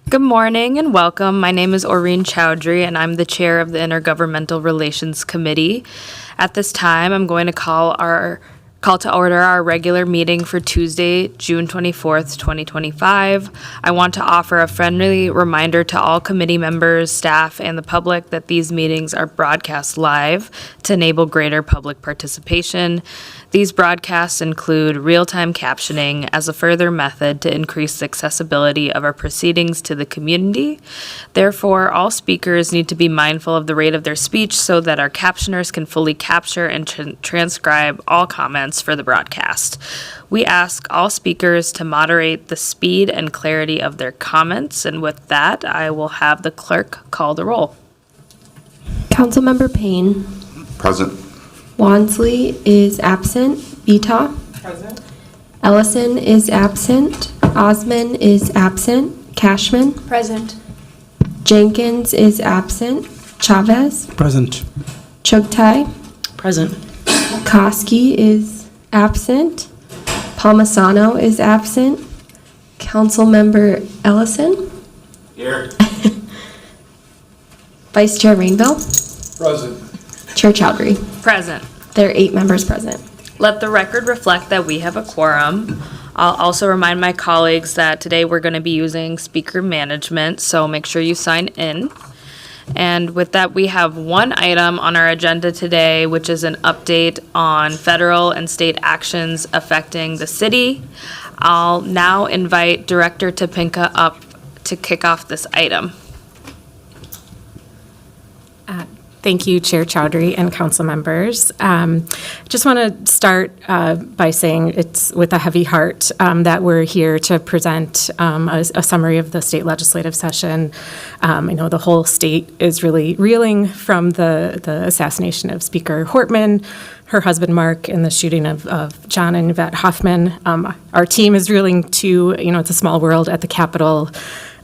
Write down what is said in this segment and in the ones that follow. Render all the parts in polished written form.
Good morning and welcome. My name is Oreen Chowdhury and I'm the chair of the Intergovernmental Relations Committee. At this time, I'm going to call to order our regular meeting for Tuesday, June 24th, 2025. I want to offer a friendly reminder to all committee members, staff, and the public that these meetings are broadcast live to enable greater public participation. These broadcasts include real-time captioning as a further method to increase the accessibility of our proceedings to the community. Therefore, all speakers need to be mindful of the rate of their speech so that our captioners can fully capture and transcribe all comments for the broadcast. We ask all speakers to moderate the speed and clarity of their comments, and with that, I will have the clerk call the roll. Councilmember Payne. Present. Wansley is absent. Vita. Present. Ellison is absent. Osman is absent. Cashman. Present. Jenkins is absent. Chavez. Present. Chugtai. Present. Koski is absent. Palmisano is absent. Councilmember Ellison. Here. Vice Chair Rainville. Present. Chair Chowdhury. Present. There are 8 members present. Let the record reflect that we have a quorum. I'll also remind my colleagues that today we're going to be using speaker management, so make sure you sign in. And with that, we have one item on our agenda today, which is an update on federal and state actions affecting the city. I'll now invite Director Topinka up to kick off this item. Thank you, Chair Chowdhury and council members. Just want to start by saying it's with a heavy heart that we're here to present a summary of the state legislative session. I know the whole state is really reeling from the assassination of Speaker Hortman, her husband Mark, and the shooting of John and Yvette Hoffman. Our team is reeling too. It's a small world at the Capitol.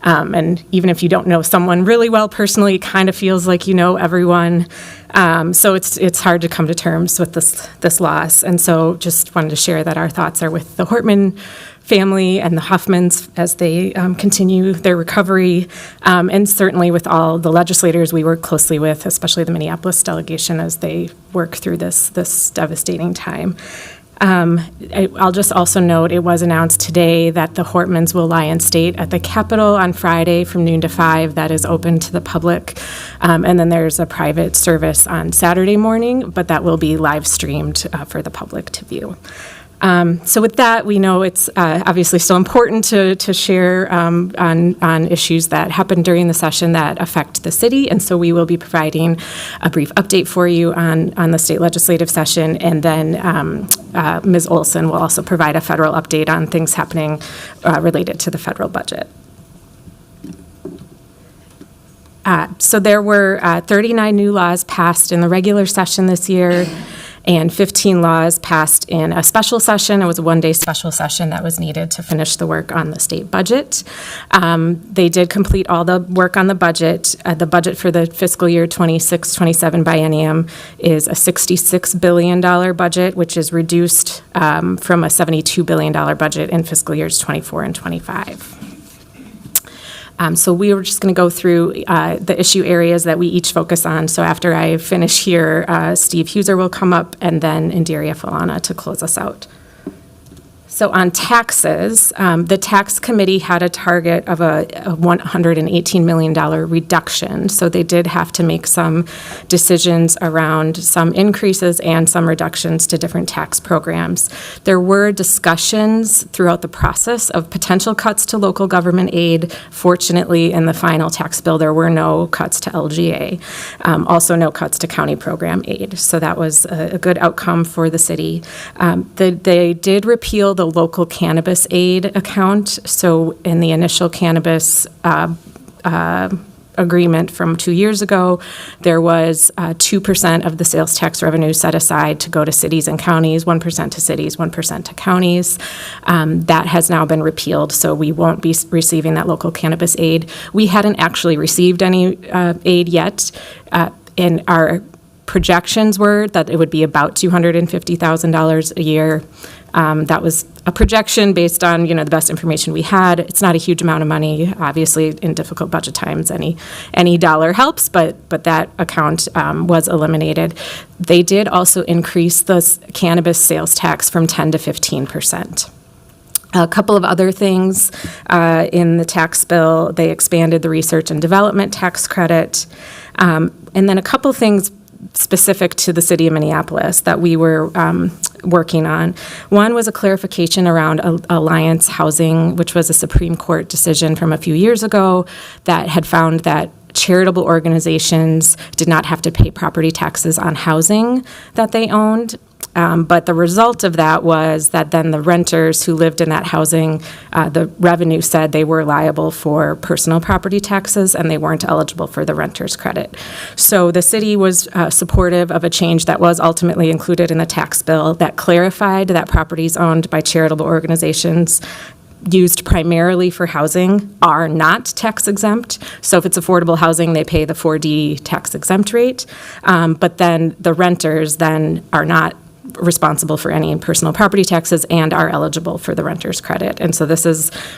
And even if you don't know someone really well personally, it kind of feels like you know everyone. So it's hard to come to terms with this loss. And so just wanted to share that our thoughts are with the Hortman family and the Hoffmans as they continue their recovery, and certainly with all the legislators we work closely with, especially the Minneapolis delegation, as they work through this devastating time. I'll just also note it was announced today that the Hortmans will lie in state at the Capitol on Friday from noon to 5. That is open to the public. And then there's a private service on Saturday morning, but that will be live streamed for the public to view. So with that, we know it's obviously still important to share on issues that happened during the session that affect the city, and so we will be providing a brief update for you on the state legislative session, and then Ms. Olson will also provide a federal update on things happening related to the federal budget. So there were 39 new laws passed in the regular session this year, and 15 laws passed in a special session. It was a one-day special session that was needed to finish the work on the state budget. They did complete all the work on the budget. The budget for the fiscal year 26-27 biennium is a $66 billion budget, which is reduced from a $72 billion budget in fiscal years 24 and 25. So we were just going to go through the issue areas that we each focus on. So after I finish here, Steve Huser will come up, and then Indiria Falana to close us out. So on taxes, the tax committee had a target of a $118 million reduction. So they did have to make some decisions around some increases and some reductions to different tax programs. There were discussions throughout the process of potential cuts to local government aid. Fortunately, in the final tax bill, there were no cuts to LGA, also no cuts to county program aid. So that was a good outcome for the city. They did repeal the local cannabis aid account. So in the initial cannabis agreement from 2 years ago, there was 2% of the sales tax revenue set aside to go to cities and counties, 1% to cities, 1% to counties. That has now been repealed, so we won't be receiving that local cannabis aid. We hadn't actually received any aid yet. In our projections were that it would be about $250,000 a year. That was a projection based on, the best information we had. It's not a huge amount of money. Obviously, in difficult budget times, any dollar helps, but that account was eliminated. They did also increase the cannabis sales tax from 10 to 15%. A couple of other things in the tax bill, they expanded the research and development tax credit. And then a couple things specific to the city of Minneapolis that we were working on. One was a clarification around Alliance Housing, which was a Supreme Court decision from a few years ago that had found that charitable organizations did not have to pay property taxes on housing that they owned. But the result of that was that then the renters who lived in that housing, the revenue said they were liable for personal property taxes and they weren't eligible for the renter's credit. So the city was supportive of a change that was ultimately included in the tax bill that clarified that properties owned by charitable organizations used primarily for housing are not tax exempt. So if it's affordable housing, they pay the 4D tax exempt rate. But then the renters then are not responsible for any personal property taxes and are eligible for the renter's credit. And so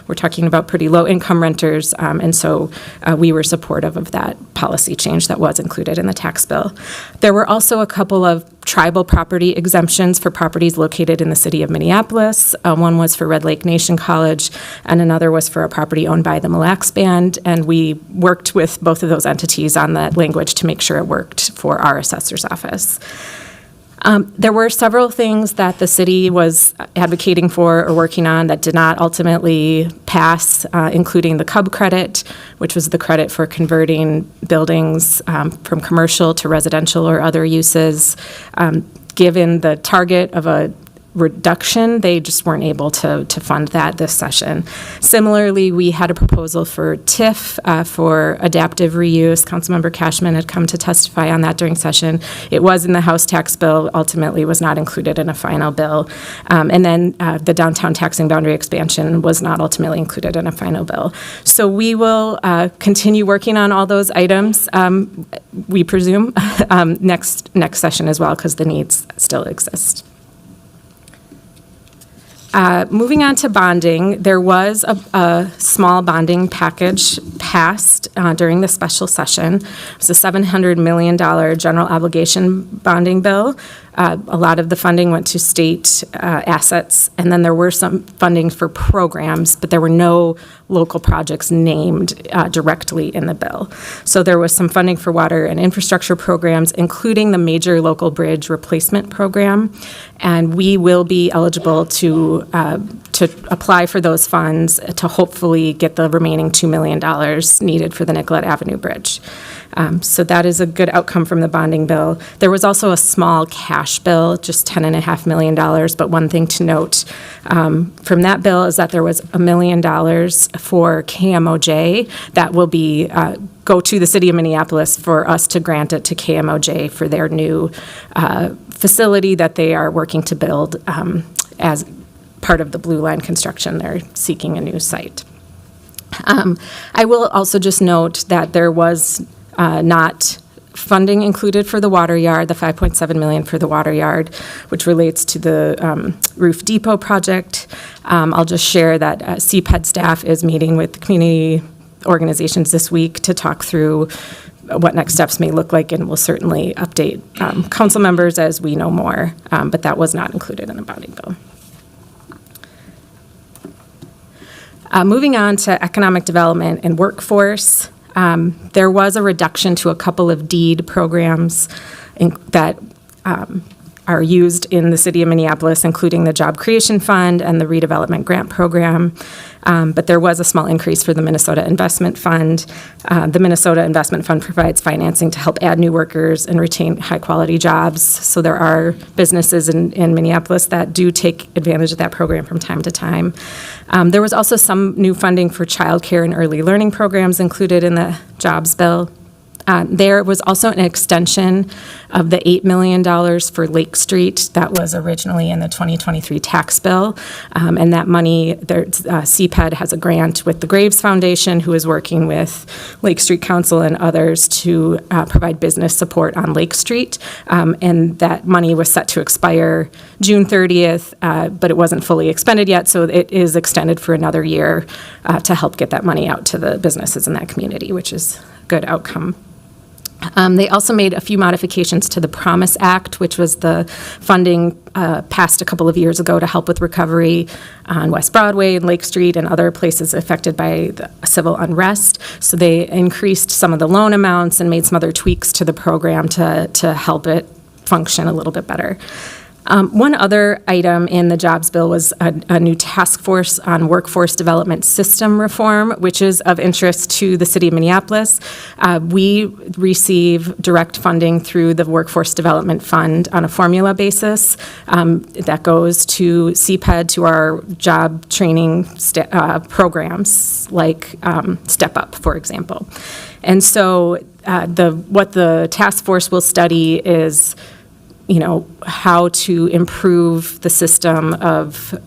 we're talking about pretty low income renters, and so we were supportive of that policy change that was included in the tax bill. There were also a couple of tribal property exemptions for properties located in the city of Minneapolis. One was for Red Lake Nation College, and another was for a property owned by the Mille Lacs Band, and we worked with both of those entities on that language to make sure it worked for our assessor's office. There were several things that the city was advocating for or working on that did not ultimately pass, including the CUB credit, which was the credit for converting buildings from commercial to residential or other uses. Given the target of a reduction, they just weren't able to fund that this session. Similarly, we had a proposal for TIF for adaptive reuse. Councilmember Cashman had come to testify on that during session. It was in the House tax bill, ultimately was not included in a final bill. And then the downtown taxing boundary expansion was not ultimately included in a final bill. So we will continue working on all those items, we presume, next session as well, because the needs still exist. Moving on to bonding, there was a small bonding package passed during the special session. It was a $700 million general obligation bonding bill. A lot of the funding went to state assets, and then there were some funding for programs, but there were no local projects named directly in the bill. So there was some funding for water and infrastructure programs, including the major local bridge replacement program, and we will be eligible to apply for those funds to hopefully get the remaining $2 million needed for the Nicollet Avenue Bridge. So that is a good outcome from the bonding bill. There was also a small cash bill, just $10.5 million, but one thing to note from that bill is that there was $1 million for KMOJ that will be go to the city of Minneapolis for us to grant it to KMOJ for their new facility that they are working to build as part of the Blue Line construction. They're seeking a new site. I will also just note that there was not funding included for the water yard, the $5.7 million for the water yard, which relates to the roof depot project. I'll just share that CPED staff is meeting with community organizations this week to talk through what next steps may look like, and we'll certainly update council members as we know more, but that was not included in the bonding bill. Moving on to economic development and workforce, there was a reduction to a couple of deed programs that are used in the city of Minneapolis, including the Job Creation Fund and the Redevelopment Grant Program. But there was a small increase for the Minnesota Investment Fund. The Minnesota Investment Fund provides financing to help add new workers and retain high-quality jobs. So there are businesses in Minneapolis that do take advantage of that program from time to time. There was also some new funding for childcare and early learning programs included in the jobs bill. There was also an extension of the $8 million for Lake Street that was originally in the 2023 tax bill. And that money, CPED has a grant with the Graves Foundation, who is working with Lake Street Council and others to provide business support on Lake Street. And that money was set to expire June 30th, but it wasn't fully expended yet, so it is extended for another year to help get that money out to the businesses in that community, which is a good outcome. They also made a few modifications to the Promise Act, which was the funding passed a couple of years ago to help with recovery on West Broadway and Lake Street and other places affected by the civil unrest. So they increased some of the loan amounts and made some other tweaks to the program to help it function a little bit better. One other item in the jobs bill was a new task force on workforce development system reform, which is of interest to the city of Minneapolis. We receive direct funding through the Workforce Development Fund on a formula basis. That goes to CPED, to our job training programs like Step Up, for example. And so what the task force will study is how to improve the system of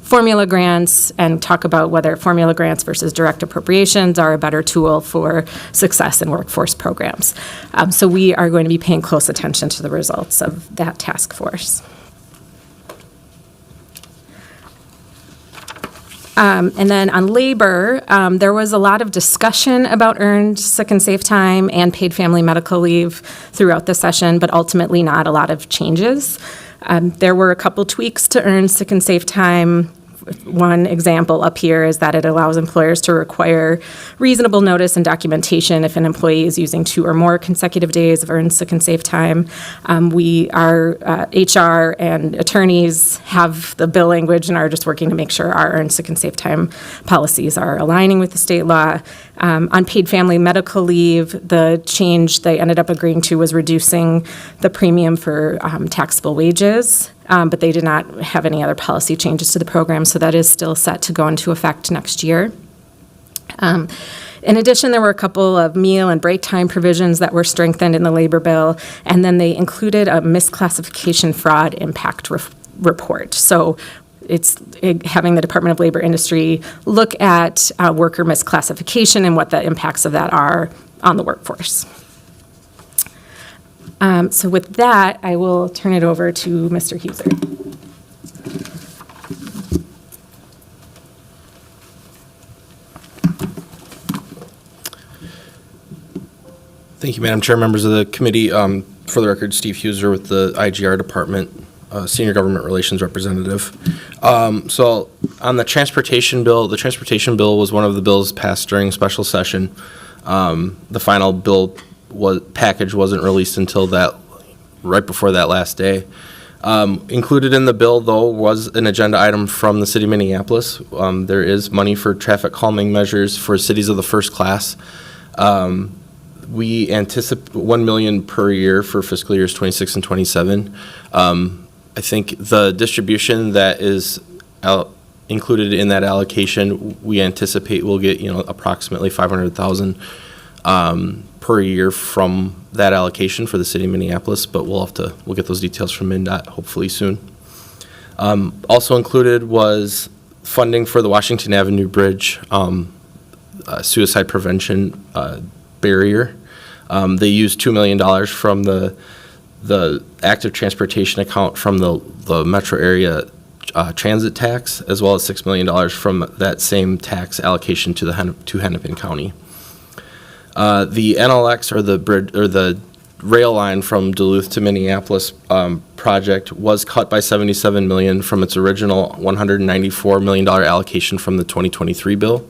formula grants and talk about whether formula grants versus direct appropriations are a better tool for success in workforce programs. So we are going to be paying close attention to the results of that task force. And then on labor, there was a lot of discussion about earned sick and safe time and paid family medical leave throughout the session, but ultimately not a lot of changes. There were a couple tweaks to earned sick and safe time. One example up here is that it allows employers to require reasonable notice and documentation if an employee is using 2 or more consecutive days of earned sick and safe time. Our HR and attorneys have the bill language and are just working to make sure our earned sick and safe time policies are aligning with the state law. On paid family medical leave, the change they ended up agreeing to was reducing the premium for taxable wages. But they did not have any other policy changes to the program, so that is still set to go into effect next year. In addition, there were a couple of meal and break time provisions that were strengthened in the labor bill, and then they included a misclassification fraud impact report. So it's having the Department of Labor Industry look at worker misclassification and what the impacts of that are on the workforce. So with that, I will turn it over to Mr. Huser. Thank you, Madam Chair, members of the committee. For the record, Steve Huser with the IGR Department, Senior Government Relations Representative. So on the transportation bill was one of the bills passed during special session. The final bill package wasn't released until right before that last day. Included in the bill, though, was an agenda item from the city of Minneapolis. There is money for traffic calming measures for cities of the first class. We anticipate $1 million per year for fiscal years 26 and 27. I think the distribution that is included in that allocation, we anticipate we'll get approximately $500,000 per year from that allocation for the city of Minneapolis, but we'll get those details from MnDOT hopefully soon. Also included was funding for the Washington Avenue Bridge suicide prevention barrier. They used $2 million from the active transportation account from the metro area transit tax, as well as $6 million from that same tax allocation to Hennepin County. The NLX, or the bridge, or the rail line from Duluth to Minneapolis project, was cut by $77 million from its original $194 million allocation from the 2023 bill.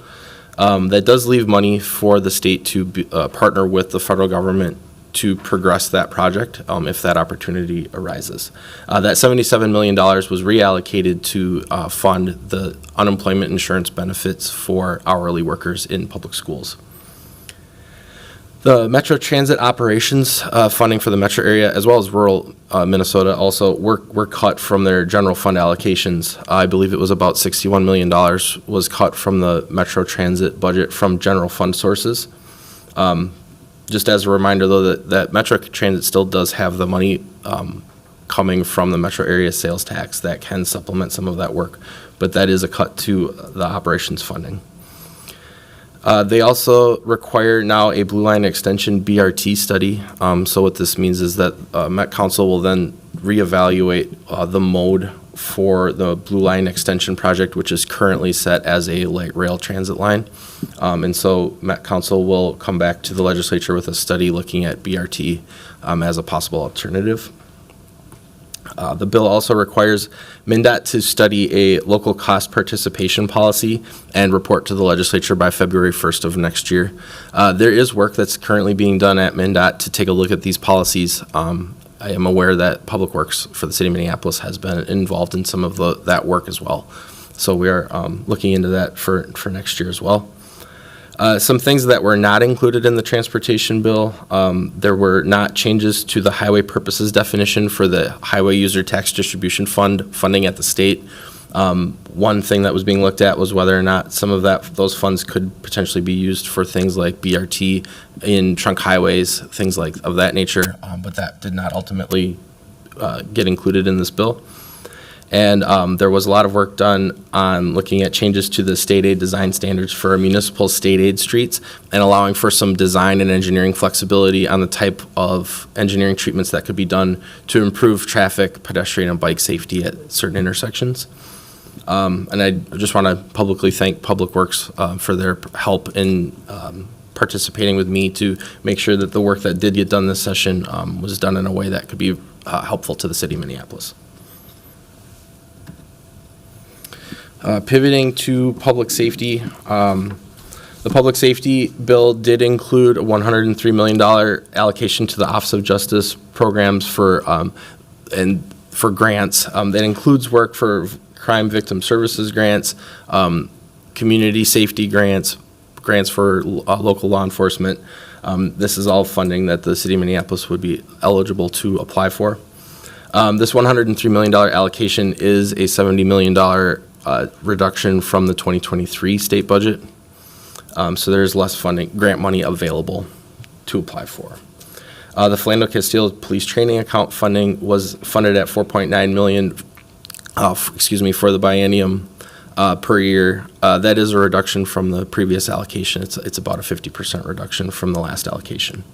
That does leave money for the state to partner with the federal government to progress that project if that opportunity arises. That $77 million was reallocated to fund the unemployment insurance benefits for hourly workers in public schools. The Metro Transit operations funding for the metro area, as well as rural Minnesota, also were cut from their general fund allocations. I believe it was about $61 million was cut from the Metro Transit budget from general fund sources. Just as a reminder, though, that Metro Transit still does have the money coming from the metro area sales tax that can supplement some of that work, but that is a cut to the operations funding. They also require now a Blue Line Extension BRT study. So what this means is that Met Council will then reevaluate the mode for the Blue Line Extension project, which is currently set as a light rail transit line. And so Met Council will come back to the legislature with a study looking at BRT as a possible alternative. The bill also requires MnDOT to study a local cost participation policy and report to the legislature by February 1st of next year. There is work that's currently being done at MnDOT to take a look at these policies. I am aware that Public Works for the city of Minneapolis has been involved in some of that work as well. So we are looking into that for next year as well. Some things that were not included in the transportation bill, there were not changes to the highway purposes definition for the highway user tax distribution fund funding at the state. One thing that was being looked at was whether or not some of those funds could potentially be used for things like BRT in trunk highways, things like of that nature, but that did not ultimately get included in this bill. And there was a lot of work done on looking at changes to the state aid design standards for municipal state aid streets and allowing for some design and engineering flexibility on the type of engineering treatments that could be done to improve traffic, pedestrian, and bike safety at certain intersections. And I just want to publicly thank Public Works for their help in participating with me to make sure that the work that did get done this session was done in a way that could be helpful to the city of Minneapolis. Pivoting to public safety, the public safety bill did include a $103 million allocation to the Office of Justice programs for grants. That includes work for crime victim services grants, community safety grants, grants for local law enforcement. This is all funding that the city of Minneapolis would be eligible to apply for. This $103 million allocation is a $70 million reduction from the 2023 state budget. So there's less grant money available to apply for. The Philando Castile Police Training Account funding was funded at $4.9 million, for the biennium per year. That is a reduction from the previous allocation. It's about a 50% reduction from the last allocation.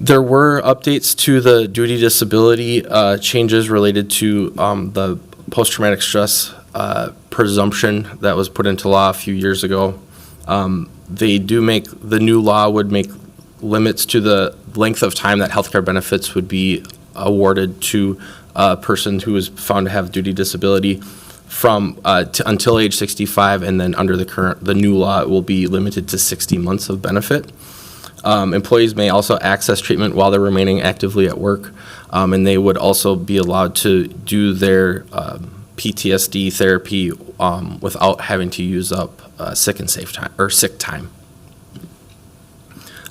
There were updates to the duty disability changes related to the post-traumatic stress presumption that was put into law a few years ago. The new law would make limits to the length of time that healthcare benefits would be awarded to a person who is found to have duty disability from until age 65, and then under the new law, it will be limited to 60 months of benefit. Employees may also access treatment while they're remaining actively at work, and they would also be allowed to do their PTSD therapy without having to use up sick time.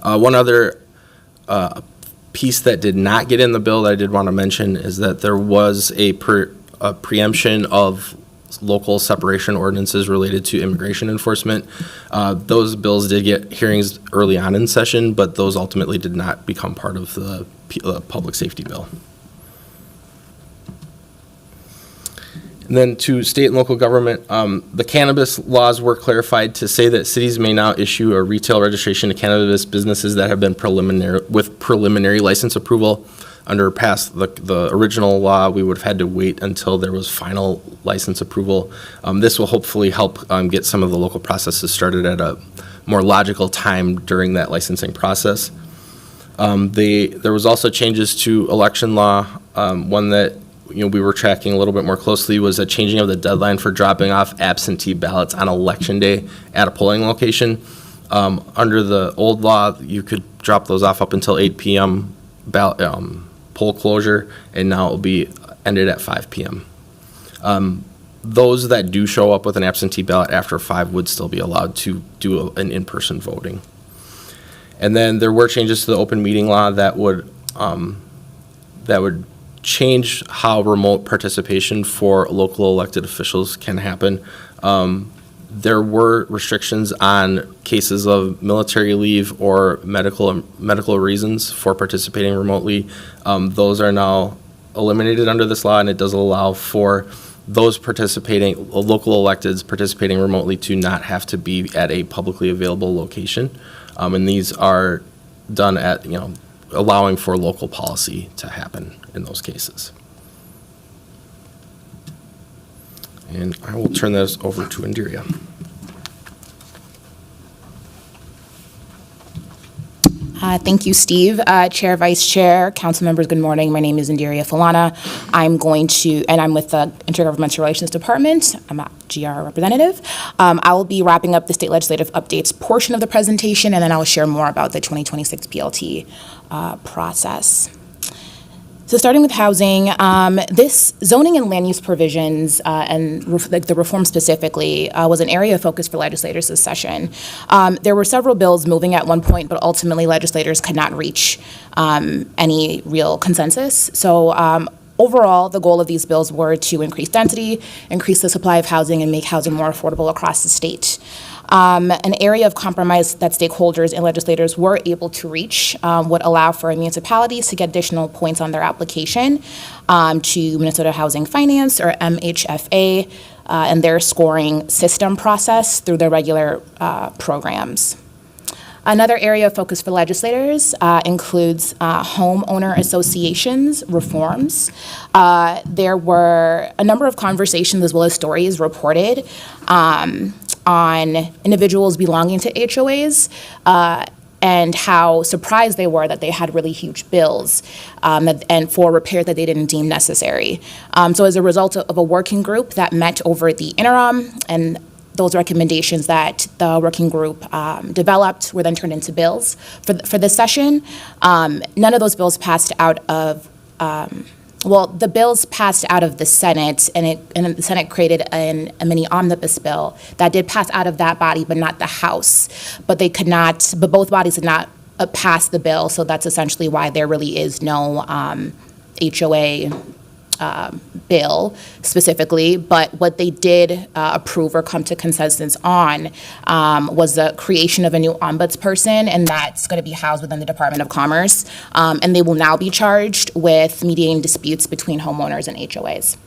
One other piece that did not get in the bill that I did want to mention is that there was a preemption of local separation ordinances related to immigration enforcement. Those bills did get hearings early on in session, but those ultimately did not become part of the public safety bill. And then to state and local government, the cannabis laws were clarified to say that cities may now issue a retail registration to cannabis businesses that have been preliminary license approval. Under the original law, we would have had to wait until there was final license approval. This will hopefully help get some of the local processes started at a more logical time during that licensing process. There was also changes to election law. One that we were tracking a little bit more closely was a changing of the deadline for dropping off absentee ballots on election day at a polling location. Under the old law, you could drop those off up until 8 p.m. Poll closure, and now it will be ended at 5 p.m. Those that do show up with an absentee ballot after 5 would still be allowed to do an in-person voting. And then there were changes to the open meeting law that would change how remote participation for local elected officials can happen. There were restrictions on cases of military leave or medical reasons for participating remotely. Those are now eliminated under this law, and it does allow for those participating, local electeds participating remotely, to not have to be at a publicly available location. And these are done at, allowing for local policy to happen in those cases. And I will turn this over to Indiria. Thank you, Steve. Chair, Vice Chair, council members, good morning. My name is Indiria Falana. I'm with the Intergovernmental Relations Department. I'm a GR representative. I will be wrapping up the state legislative updates portion of the presentation, and then I will share more about the 2026 PLT process. So starting with housing, this zoning and land use provisions and the reform specifically was an area of focus for legislators this session. There were several bills moving at one point, but ultimately legislators could not reach any real consensus. So overall, the goal of these bills were to increase density, increase the supply of housing, and make housing more affordable across the state. An area of compromise that stakeholders and legislators were able to reach would allow for municipalities to get additional points on their application to Minnesota Housing Finance, or MHFA, and their scoring system process through their regular programs. Another area of focus for legislators includes homeowner associations reforms. There were a number of conversations as well as stories reported on individuals belonging to HOAs and how surprised they were that they had really huge bills and for repair that they didn't deem necessary. So as a result of a working group that met over the interim, and those recommendations that the working group developed were then turned into bills for this session. None of those bills passed out of the bills passed out of the Senate, and the Senate created a mini omnibus bill that did pass out of that body, but not the House. But both bodies did not pass the bill, so that's essentially why there really is no HOA bill specifically. But what they did approve or come to consensus on was the creation of a new ombudsperson, and that's going to be housed within the Department of Commerce. And they will now be charged with mediating disputes between homeowners and HOAs.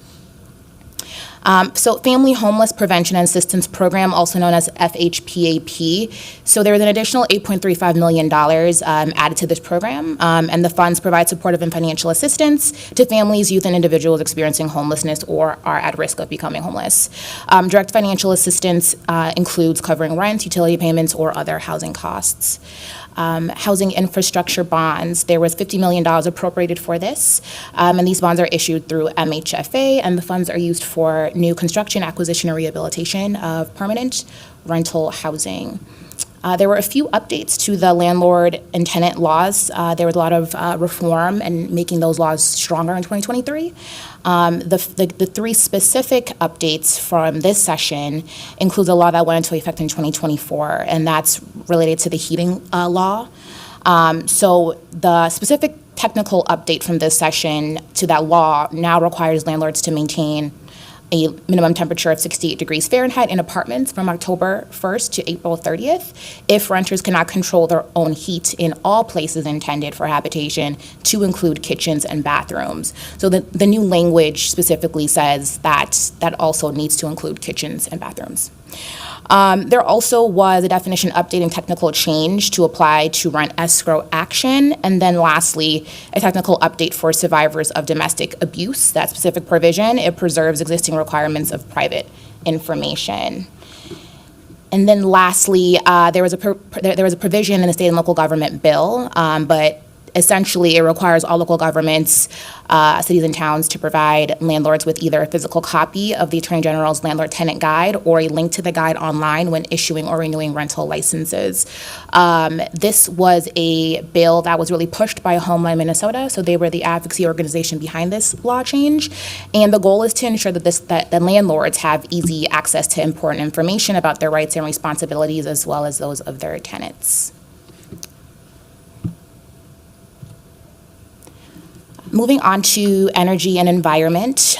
So Family Homeless Prevention and Assistance Program, also known as FHPAP. So there was an additional $8.35 million added to this program, and the funds provide supportive and financial assistance to families, youth, and individuals experiencing homelessness or are at risk of becoming homeless. Direct financial assistance includes covering rent, utility payments, or other housing costs. Housing infrastructure bonds. There was $50 million appropriated for this, and these bonds are issued through MHFA, and the funds are used for new construction, acquisition, or rehabilitation of permanent rental housing. There were a few updates to the landlord and tenant laws. There was a lot of reform and making those laws stronger in 2023. The three specific updates from this session includes a law that went into effect in 2024, and that's related to the heating law. So the specific technical update from this session to that law now requires landlords to maintain a minimum temperature of 68 degrees Fahrenheit in apartments from October 1st to April 30th if renters cannot control their own heat in all places intended for habitation, to include kitchens and bathrooms. So the new language specifically says that also needs to include kitchens and bathrooms. There also was a definition update and technical change to apply to rent escrow action. And then lastly, a technical update for survivors of domestic abuse. That specific provision, it preserves existing requirements of private information. And then lastly, there was a provision in the state and local government bill, but essentially it requires all local governments, cities and towns, to provide landlords with either a physical copy of the Attorney General's landlord tenant guide or a link to the guide online when issuing or renewing rental licenses. This was a bill that was really pushed by Homeland Minnesota, so they were the advocacy organization behind this law change. And the goal is to ensure that the landlords have easy access to important information about their rights and responsibilities as well as those of their tenants. Moving on to energy and environment,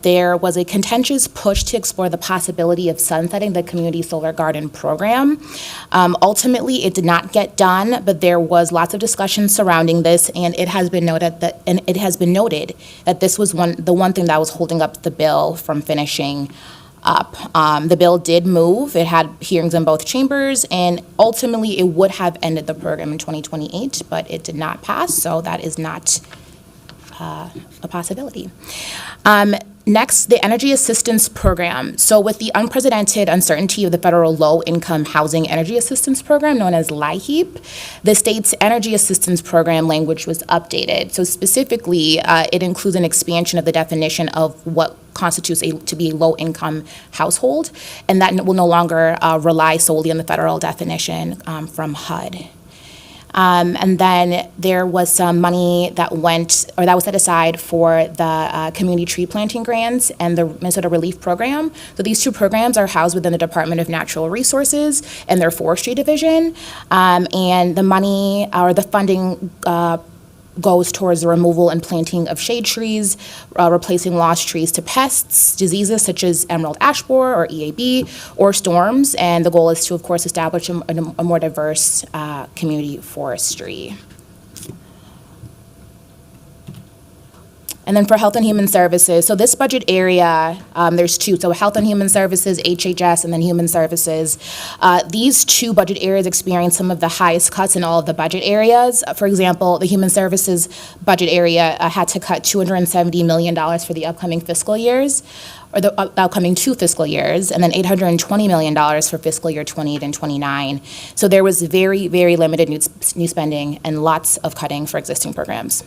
there was a contentious push to explore the possibility of sunsetting the Community Solar Garden program. Ultimately, it did not get done, but there was lots of discussion surrounding this, and it has been noted that this was the one thing that was holding up the bill from finishing up. The bill did move. It had hearings in both chambers, and ultimately it would have ended the program in 2028, but it did not pass, so that is not a possibility. Next, the Energy Assistance Program. So with the unprecedented uncertainty of the federal low-income housing energy assistance program, known as LIHEAP, the state's Energy Assistance Program language was updated. So specifically, it includes an expansion of the definition of what constitutes to be a low-income household, and that will no longer rely solely on the federal definition from HUD. And then there was some money that was set aside for the community tree planting grants and the Minnesota Relief Program. So these two programs are housed within the Department of Natural Resources and their Forestry Division. And the money or the funding goes towards the removal and planting of shade trees, replacing lost trees to pests, diseases such as emerald ash borer or EAB, or storms. And the goal is to, of course, establish a more diverse community forestry. And then for Health and Human Services, so this budget area, there's two. So Health and Human Services, HHS, and then Human Services. These two budget areas experience some of the highest cuts in all of the budget areas. For example, the Human Services budget area had to cut $270 million for the upcoming fiscal years, or the upcoming 2 fiscal years, and then $820 million for fiscal year 28 and 29. So there was very, very limited new spending and lots of cutting for existing programs.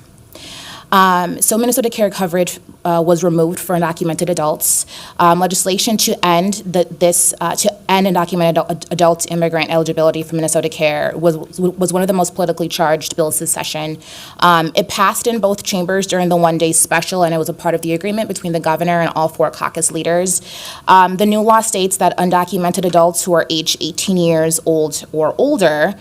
So Minnesota Care coverage was removed for undocumented adults. Legislation to end undocumented adult immigrant eligibility for Minnesota Care was one of the most politically charged bills this session. It passed in both chambers during the one-day special, and it was a part of the agreement between the governor and all 4 caucus leaders. The new law states that undocumented adults who are aged 18 years old or older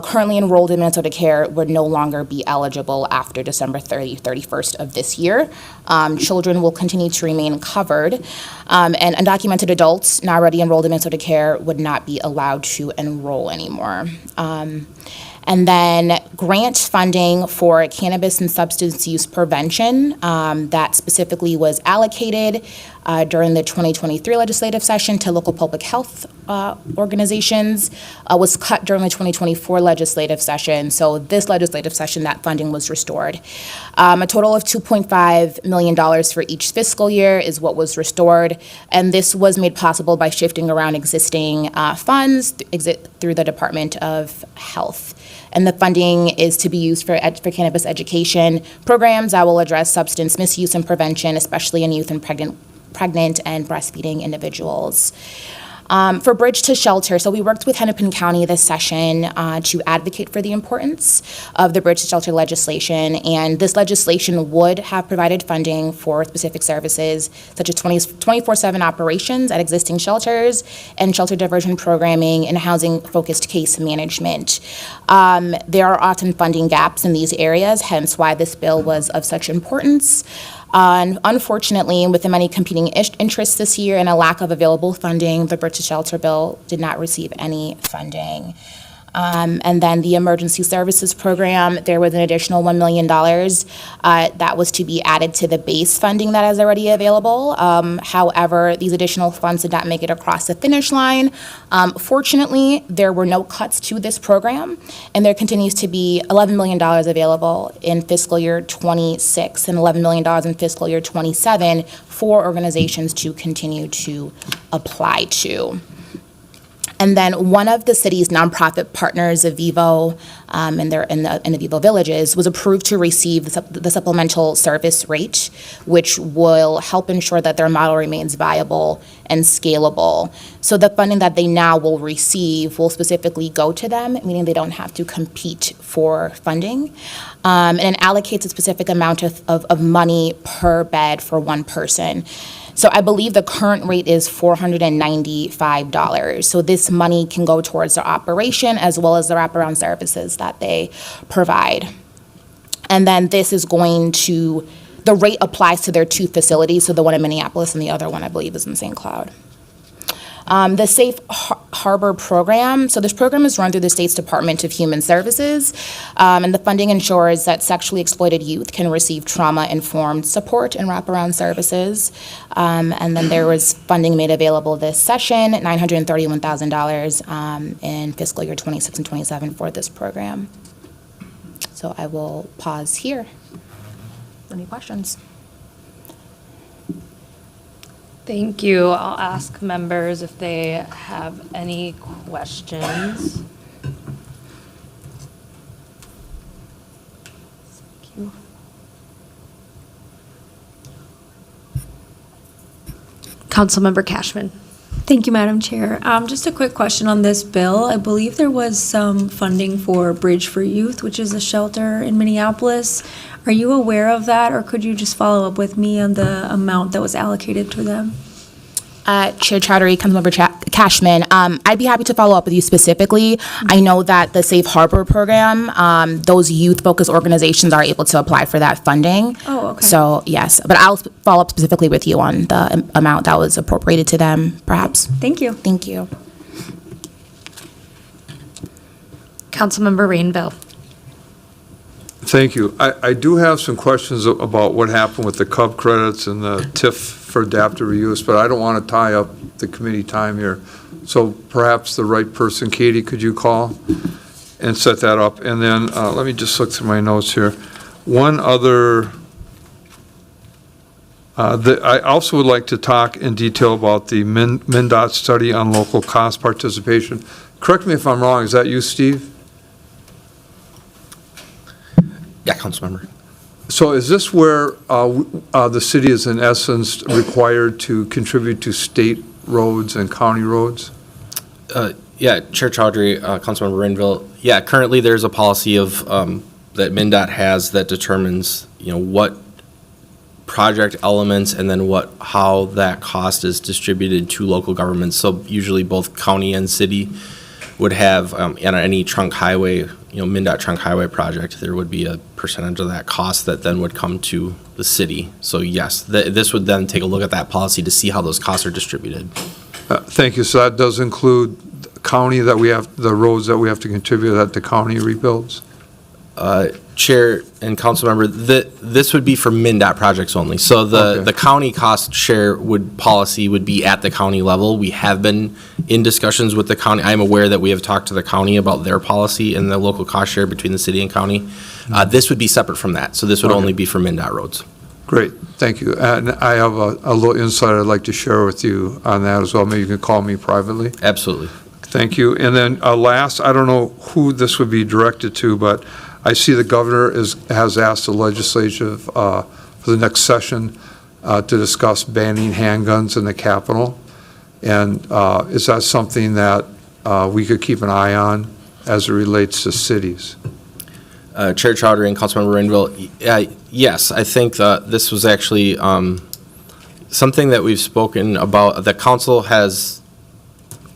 currently enrolled in Minnesota Care would no longer be eligible after December 31st of this year. Children will continue to remain covered, and undocumented adults not already enrolled in Minnesota Care would not be allowed to enroll anymore. And then grant funding for cannabis and substance use prevention that specifically was allocated during the 2023 legislative session to local public health organizations was cut during the 2024 legislative session. So this legislative session, that funding was restored. A total of $2.5 million for each fiscal year is what was restored. And this was made possible by shifting around existing funds through the Department of Health. And the funding is to be used for cannabis education programs that will address substance misuse and prevention, especially in youth and pregnant and breastfeeding individuals. For Bridge to Shelter, so we worked with Hennepin County this session to advocate for the importance of the Bridge to Shelter legislation, and this legislation would have provided funding for specific services such as 24/7 operations at existing shelters and shelter diversion programming and housing-focused case management. There are often funding gaps in these areas, hence why this bill was of such importance. Unfortunately, with the many competing interests this year and a lack of available funding, the Bridge to Shelter bill did not receive any funding. And then the Emergency Services Program, there was an additional $1 million that was to be added to the base funding that is already available. However, these additional funds did not make it across the finish line. Fortunately, there were no cuts to this program, and there continues to be $11 million available in fiscal year 26 and $11 million in fiscal year 27 for organizations to continue to apply to. And then one of the city's nonprofit partners, Vivo, in the Vivo Villages, was approved to receive the supplemental service rate, which will help ensure that their model remains viable and scalable. So the funding that they now will receive will specifically go to them, meaning they don't have to compete for funding, and it allocates a specific amount of money per bed for one person. So I believe the current rate is $495. So this money can go towards their operation as well as the wraparound services that they provide. And then this is going to, the rate applies to their 2 facilities, so the one in Minneapolis and the other one, I believe, is in St. Cloud. The Safe Harbor program, so this program is run through the state's Department of Human Services, and the funding ensures that sexually exploited youth can receive trauma-informed support and wraparound services. And then there was funding made available this session, $931,000 in fiscal year 26 and 27 for this program. So I will pause here. Any questions? Thank you. I'll ask members if they have any questions. Thank you. Councilmember Cashman. Thank you, Madam Chair. Just a quick question on this bill. I believe there was some funding for Bridge for Youth, which is a shelter in Minneapolis. Are you aware of that, or could you just follow up with me on the amount that was allocated to them? Chair Chowdhury, Councilmember Cashman, I'd be happy to follow up with you specifically. I know that the Safe Harbor program, those youth-focused organizations are able to apply for that funding. Oh, okay. So, yes, but I'll follow up specifically with you on the amount that was appropriated to them, perhaps. Thank you. Thank you. Councilmember Rainville. Thank you. I do have some questions about what happened with the CUB credits and the TIF for adaptive reuse, but I don't want to tie up the committee time here. So perhaps the right person, Katie, could you call and set that up? And then let me just look through my notes here. One other, I also would like to talk in detail about the MnDOT study on local cost participation. Correct me if I'm wrong, is that you, Steve? Yeah, Councilmember. So is this where the city is in essence required to contribute to state roads and county roads? Yeah, Chair Chowdhury, Councilmember Rainville. Yeah, currently there's a policy of that MnDOT has that determines, what project elements and then how that cost is distributed to local governments. So usually both county and city would have on any trunk highway, MnDOT trunk highway project, there would be a percentage of that cost that then would come to the city. So yes, this would then take a look at that policy to see how those costs are distributed. Thank you. So that does include the county that we have, the roads that we have to contribute that the county rebuilds? Chair and council member, this would be for MnDOT projects only. So the county cost share policy would be at the county level. We have been in discussions with the county. I'm aware that we have talked to the county about their policy and the local cost share between the city and county. This would be separate from that. So this would only be for MnDOT roads. Great, thank you. And I have a little insight I'd like to share with you on that as well. Maybe you can call me privately. Absolutely. Thank you. And then last, I don't know who this would be directed to, but I see the governor has asked the legislature for the next session to discuss banning handguns in the Capitol. And is that something that we could keep an eye on as it relates to cities? Chair Chowdhury and Councilmember Rainville, yes, I think this was actually something that we've spoken about. The council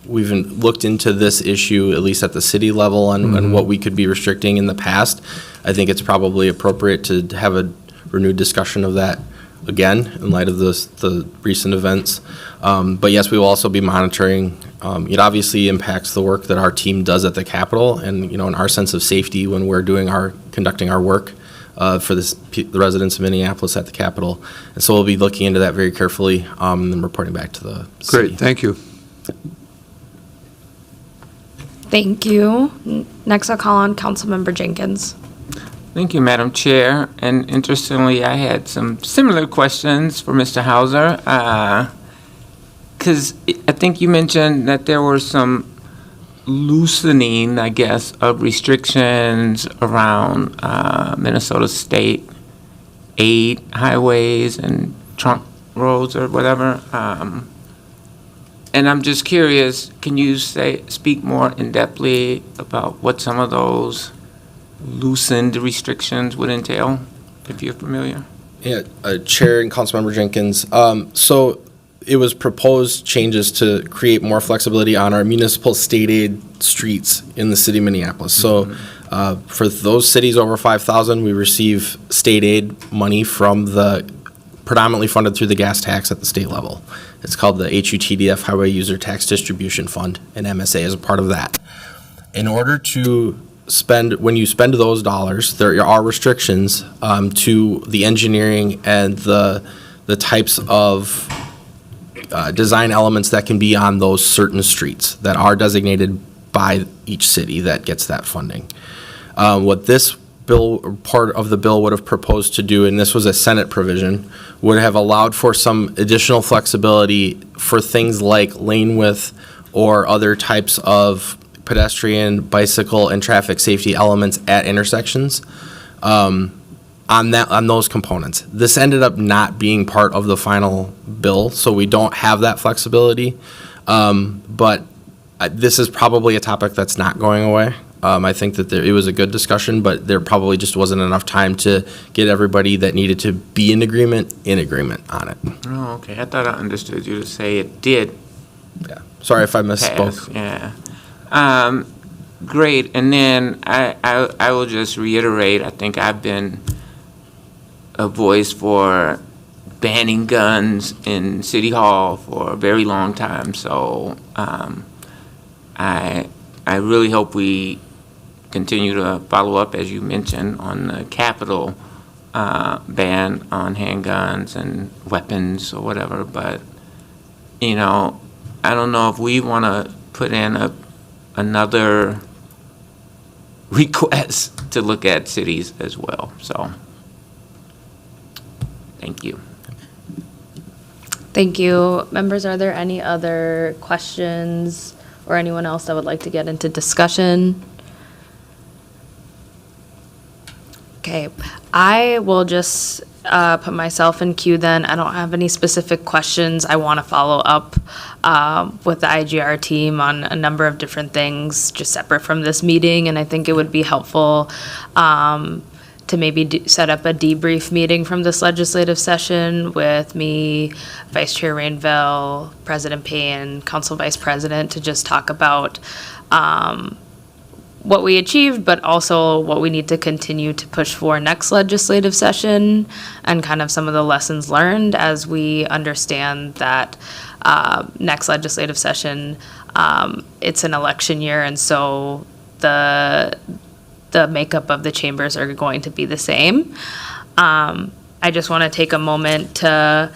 we've looked into this issue, at least at the city level, on what we could be restricting in the past. I think it's probably appropriate to have a renewed discussion of that again in light of the recent events. But yes, we will also be monitoring. It obviously impacts the work that our team does at the Capitol, and in our sense of safety when we're conducting our work for the residents of Minneapolis at the Capitol. And so we'll be looking into that very carefully and reporting back to the city. Great, thank you. Thank you. Next, I'll call on Councilmember Jenkins. Thank you, Madam Chair. And interestingly, I had some similar questions for Mr. Hauser, because I think you mentioned that there were some loosening, I guess, of restrictions around Minnesota State aid highways and trunk roads or whatever. And I'm just curious, can you speak more in-depthly about what some of those loosened restrictions would entail, if you're familiar? Yeah, Chair and Councilmember Jenkins. So it was proposed changes to create more flexibility on our municipal state aid streets in the city of Minneapolis. So For those cities over 5,000, we receive state aid money from predominantly funded through the gas tax at the state level. It's called the HUTDF Highway User Tax Distribution Fund, and MSA is a part of that. In order to when you spend those dollars, there are restrictions to the engineering and the types of design elements that can be on those certain streets that are designated by each city that gets that funding. What this part of the bill would have proposed to do, and this was a Senate provision, would have allowed for some additional flexibility for things like lane width or other types of pedestrian, bicycle, and traffic safety elements at intersections on those components. This ended up not being part of the final bill, so we don't have that flexibility. But this is probably a topic that's not going away. I think that it was a good discussion, but there probably just wasn't enough time to get everybody that needed to be in agreement on it. Oh, okay. I thought I understood you to say it did Yeah. Sorry if I misspoke. pass. Yeah. Great. And then I will just reiterate, I think I've been a voice for banning guns in City Hall for a very long time. So I really hope we continue to follow up, as you mentioned, on the capital ban on handguns and weapons or whatever. But, I don't know if we want to put in another request to look at cities as well. So, thank you. Thank you. Members, are there any other questions or anyone else that would like to get into discussion? Okay, I will just put myself in queue then. I don't have any specific questions. I want to follow up with the IGR team on a number of different things, just separate from this meeting, and I think it would be helpful to maybe set up a debrief meeting from this legislative session with me, Vice Chair Rainville, President Payne, Council Vice President, to just talk about what we achieved, but also what we need to continue to push for next legislative session, and kind of some of the lessons learned as we understand that next legislative session, it's an election year, and so the makeup of the chambers are going to be the same. I just want to take a moment to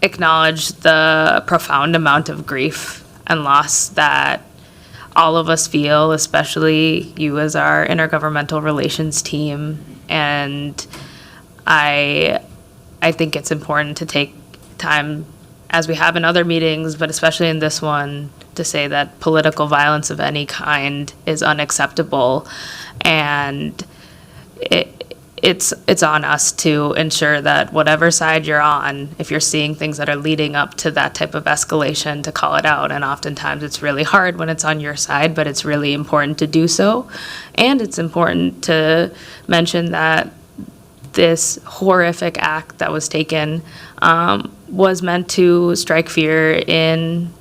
acknowledge the profound amount of grief and loss that all of us feel, especially you as our intergovernmental relations team. And I think it's important to take time, as we have in other meetings, but especially in this one, to say that political violence of any kind is unacceptable, and it's on us to ensure that whatever side you're on, if you're seeing things that are leading up to that type of escalation, to call it out. And oftentimes it's really hard when it's on your side, but it's really important to do so. And it's important to mention that this horrific act that was taken was meant to strike fear in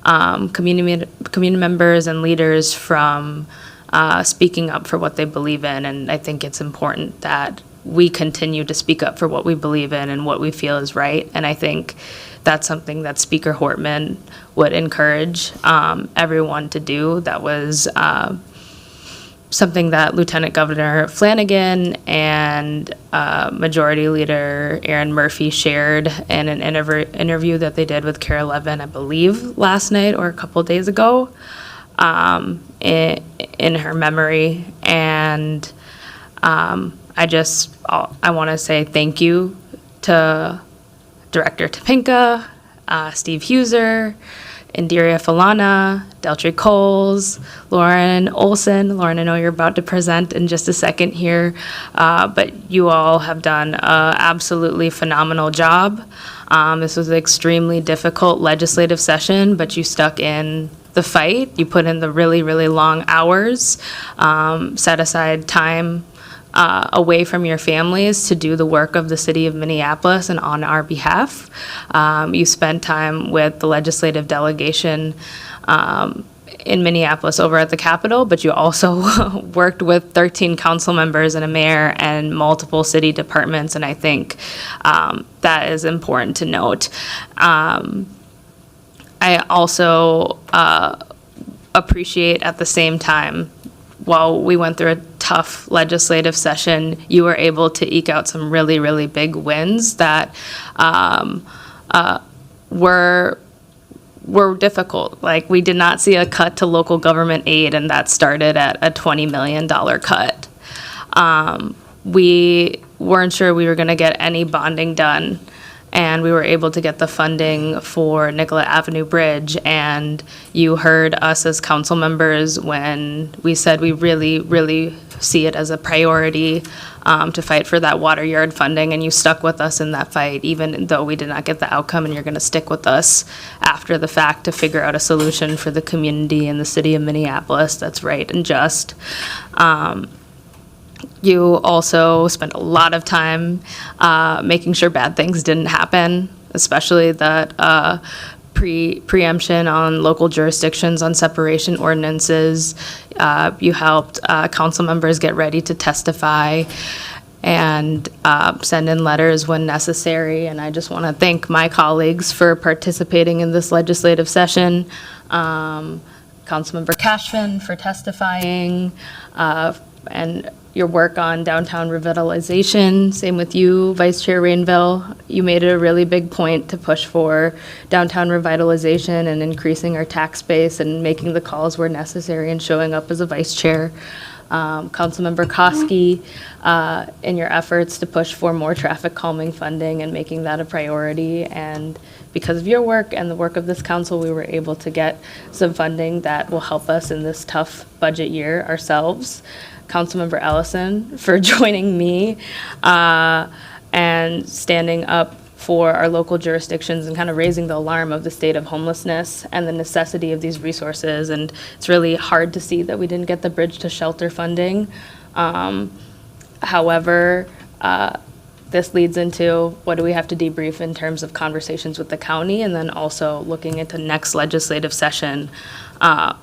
community members and leaders from speaking up for what they believe in. And I think it's important that we continue to speak up for what we believe in and what we feel is right. And I think that's something that Speaker Hortman would encourage everyone to do. That was something that Lieutenant Governor Flanagan and Majority Leader Aaron Murphy shared in an interview that they did with Kara Levin, I believe, last night or a couple days ago. In her memory, and I want to say thank you to Director Topinka, Steve Huser, Indiria Falana, Deltri Coles, Lauren Olson. Lauren, I know you're about to present in just a second here, but you all have done an absolutely phenomenal job. This was an extremely difficult legislative session, but you stuck in the fight. You put in the really, really long hours, set aside time away from your families to do the work of the city of Minneapolis and on our behalf. You spent time with the legislative delegation in Minneapolis over at the Capitol, but you also worked with 13 council members and a mayor and multiple city departments, and I think that is important to note. I also appreciate at the same time, while we went through a tough legislative session, you were able to eke out some really, really big wins that were difficult. Like, we did not see a cut to local government aid, and that started at a $20 million cut. We weren't sure we were going to get any bonding done, and we were able to get the funding for Nicollet Avenue Bridge, and you heard us as council members when we said we really, really see it as a priority to fight for that water yard funding, and you stuck with us in that fight, even though we did not get the outcome, and you're going to stick with us after the fact to figure out a solution for the community in the city of Minneapolis that's right and just. You also spent a lot of time making sure bad things didn't happen, especially that preemption on local jurisdictions on separation ordinances. You helped council members get ready to testify and send in letters when necessary. And I just want to thank my colleagues for participating in this legislative session. Councilmember Cashman for testifying, and your work on downtown revitalization. Same with you, Vice Chair Rainville. You made it a really big point to push for downtown revitalization and increasing our tax base and making the calls where necessary and showing up as a vice chair. Councilmember Koski, in your efforts to push for more traffic calming funding and making that a priority. And because of your work and the work of this council, we were able to get some funding that will help us in this tough budget year ourselves. Councilmember Ellison for joining me and standing up for our local jurisdictions and kind of raising the alarm of the state of homelessness and the necessity of these resources. And it's really hard to see that we didn't get the bridge to shelter funding. However, this leads into what do we have to debrief in terms of conversations with the county, and then also looking into next legislative session,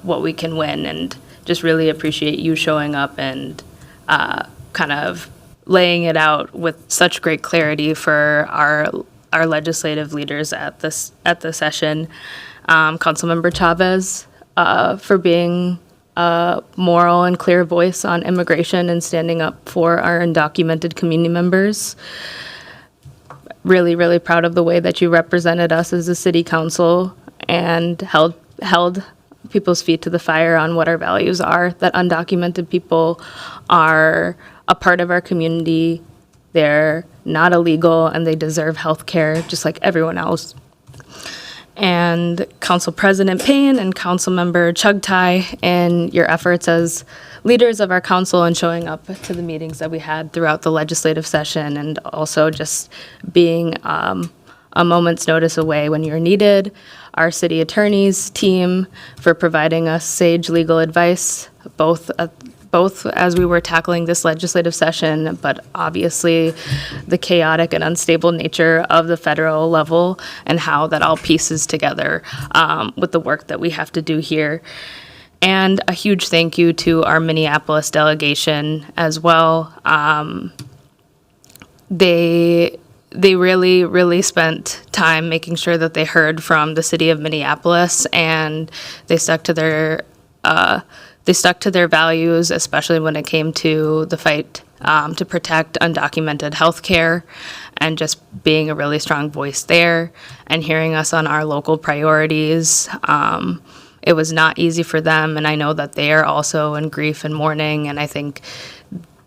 what we can win. And just really appreciate you showing up and kind of laying it out with such great clarity for our legislative leaders at the session. Councilmember Chavez for being a moral and clear voice on immigration and standing up for our undocumented community members. Really, really proud of the way that you represented us as a city council and held people's feet to the fire on what our values are, that undocumented people are a part of our community. They're not illegal and they deserve health care just like everyone else. And Council President Payne and Councilmember Chugtai, in your efforts as leaders of our council and showing up to the meetings that we had throughout the legislative session, and also just being a moment's notice away when you're needed. Our city attorney's team for providing us sage legal advice, both as we were tackling this legislative session, but obviously the chaotic and unstable nature of the federal level and how that all pieces together with the work that we have to do here. And a huge thank you to our Minneapolis delegation as well. They really, really spent time making sure that they heard from the city of Minneapolis, and they stuck to their values, especially when it came to the fight to protect undocumented health care, and just being a really strong voice there and hearing us on our local priorities. It was not easy for them, and I know that they are also in grief and mourning, and I think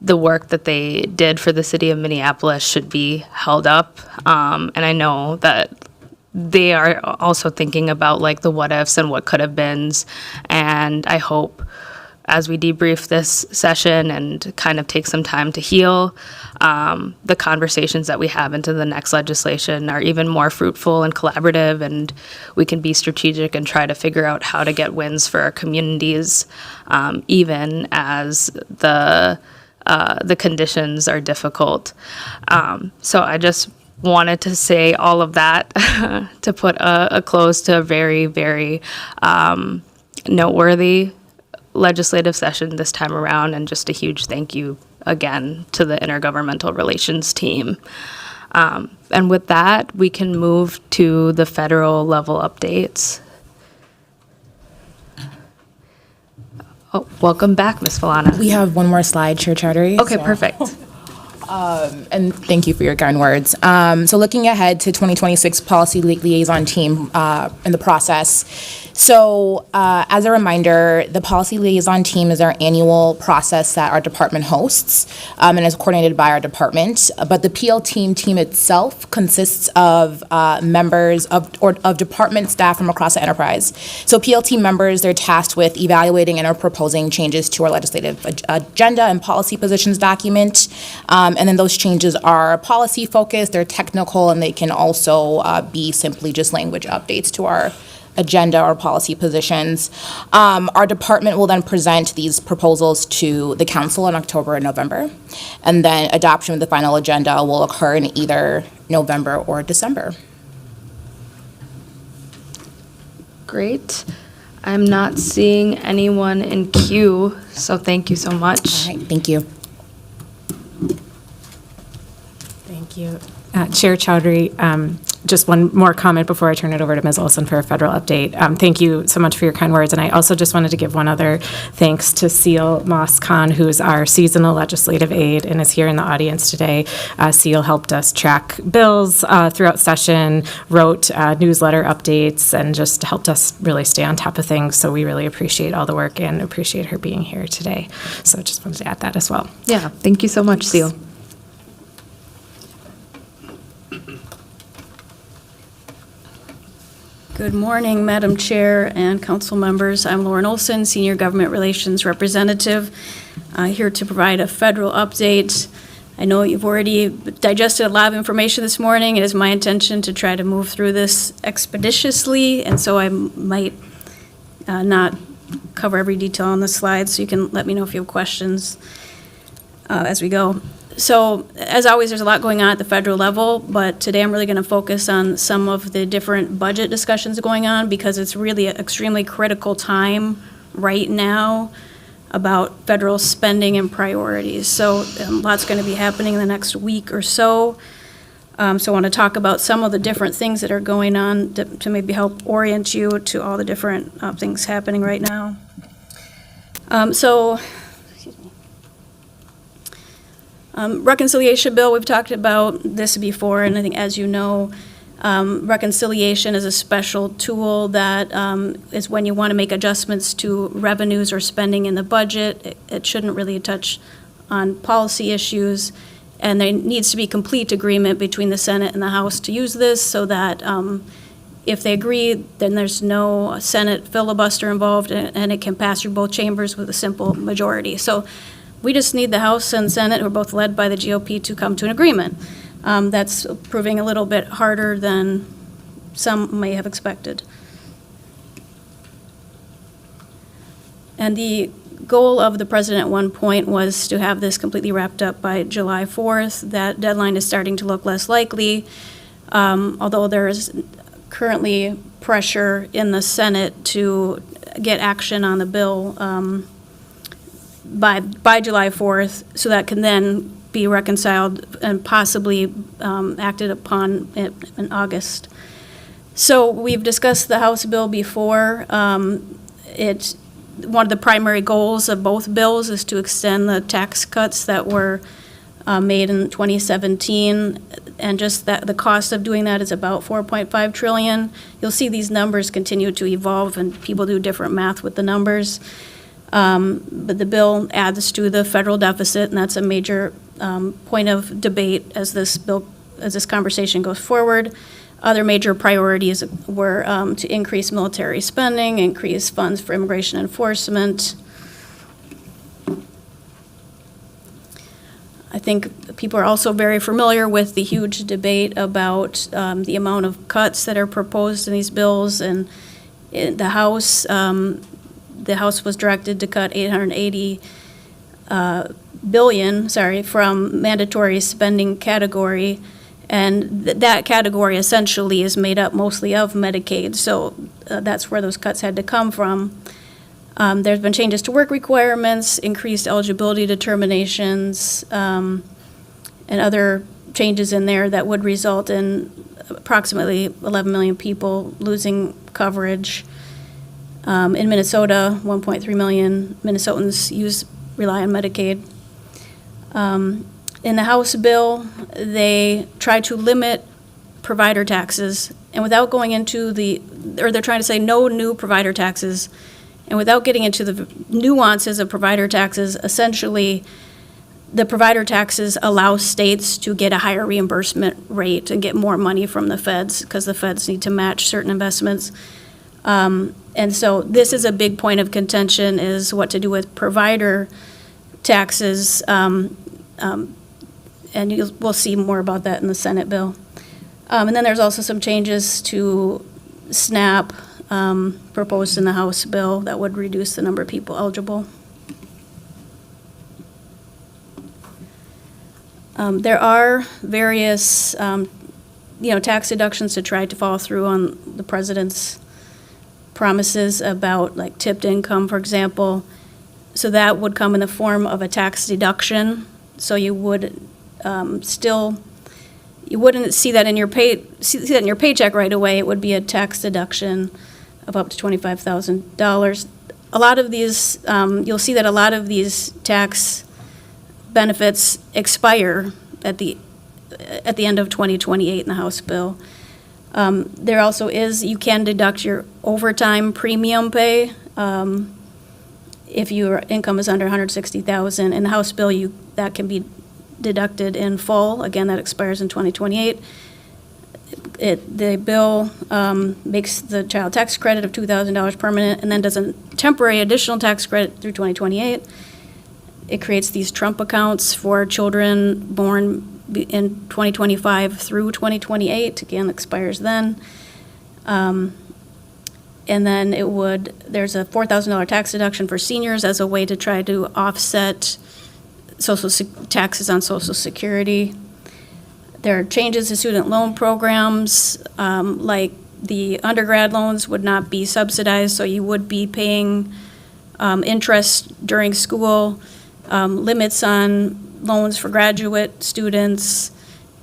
the work that they did for the city of Minneapolis should be held up. And I know that they are also thinking about like the what ifs and what could have beens. And I hope as we debrief this session and kind of take some time to heal, the conversations that we have into the next legislation are even more fruitful and collaborative, and we can be strategic and try to figure out how to get wins for our communities, even as the conditions are difficult. So I just wanted to say all of that to put a close to a very, very noteworthy legislative session this time around, and just a huge thank you again to the Intergovernmental Relations team. And with that, we can move to the federal level updates. Oh, welcome back, Ms. Falana. We have one more slide, Chair Chowdhury. Okay, perfect. And thank you for your kind words. So looking ahead to 2026 policy liaison team in the process. So as a reminder, the policy liaison team is our annual process that our department hosts and is coordinated by our department. But the PL team itself consists of members of department staff from across the enterprise. So PL team members, they're tasked with evaluating and or proposing changes to our legislative agenda and policy positions document. And then those changes are policy focused, they're technical, and they can also be simply just language updates to our agenda or policy positions. Our department will then present these proposals to the council in October and November. And then adoption of the final agenda will occur in either November or December. Great. I'm not seeing anyone in queue, so thank you so much. All right, thank you. Thank you. Chair Chowdhury, just one more comment before I turn it over to Ms. Olson for a federal update. Thank you so much for your kind words. And I also just wanted to give one other thanks to Seal Moss Khan, who's our seasonal legislative aide and is here in the audience today. Seal helped us track bills throughout session, wrote newsletter updates, and just helped us really stay on top of things. So we really appreciate all the work and appreciate her being here today. So just wanted to add that as well. Yeah, thank you so much, Seal. Good morning, Madam Chair and council members. I'm Lauren Olson, Senior Government Relations Representative, here to provide a federal update. I know you've already digested a lot of information this morning. It is my intention to try to move through this expeditiously, and so I might not cover every detail on the slide, so you can let me know if you have questions as we go. So, as always, there's a lot going on at the federal level, but today I'm really going to focus on some of the different budget discussions going on because it's really an extremely critical time right now about federal spending and priorities. So, lots going to be happening in the next week or so. So I want to talk about some of the different things that are going on to maybe help orient you to all the different things happening right now. Reconciliation bill, we've talked about this before, and I think as you know, reconciliation is a special tool that is when you want to make adjustments to revenues or spending in the budget. It shouldn't really touch on policy issues, and there needs to be complete agreement between the Senate and the House to use this so that if they agree, then there's no Senate filibuster involved, and it can pass through both chambers with a simple majority. So we just need the House and Senate, who are both led by the GOP, to come to an agreement. That's proving a little bit harder than some may have expected. And the goal of the president at one point was to have this completely wrapped up by July 4th. That deadline is starting to look less likely, although there is currently pressure in the Senate to get action on the bill by July 4th, so that can then be reconciled and possibly acted upon in August. So we've discussed the House bill before. It's one of the primary goals of both bills is to extend the tax cuts that were made in 2017, and just that the cost of doing that is about $4.5 trillion. You'll see these numbers continue to evolve, and people do different math with the numbers. But the bill adds to the federal deficit, and that's a major point of debate as this conversation goes forward. Other major priorities were to increase military spending, increase funds for immigration enforcement. I think people are also very familiar with the huge debate about the amount of cuts that are proposed in these bills, and in the House. The House was directed to cut $880 billion, from mandatory spending category, and that category essentially is made up mostly of Medicaid, so that's where those cuts had to come from. There's been changes to work requirements, increased eligibility determinations, and other changes in there that would result in approximately 11 million people losing coverage. In Minnesota, 1.3 million Minnesotans rely on Medicaid. In the House bill, they try to limit provider taxes, and without going into they're trying to say no new provider taxes, and without getting into the nuances of provider taxes, essentially, the provider taxes allow states to get a higher reimbursement rate and get more money from the feds, because the feds need to match certain investments. And so this is a big point of contention, is what to do with provider taxes. And we'll see more about that in the Senate bill. And then there's also some changes to SNAP proposed in the House bill that would reduce the number of people eligible. There are various, tax deductions to try to follow through on the president's promises about, like, tipped income, for example. So that would come in the form of a tax deduction. So you would you wouldn't see that in your paycheck right away. It would be a tax deduction of up to $25,000. A lot of these, you'll see that a lot of these tax benefits expire at the end of 2028 in the House bill. There also is, you can deduct your overtime premium pay if your income is under $160,000. In the House bill, that can be deducted in full. Again, that expires in 2028. The bill makes the child tax credit of $2,000 permanent, and then does a temporary additional tax credit through 2028. It creates these Trump accounts for children born in 2025 through 2028. Again, expires then. And then there's a $4,000 tax deduction for seniors as a way to try to offset taxes on Social Security. There are changes to student loan programs, like the undergrad loans would not be subsidized, so you would be paying interest during school, limits on loans for graduate students,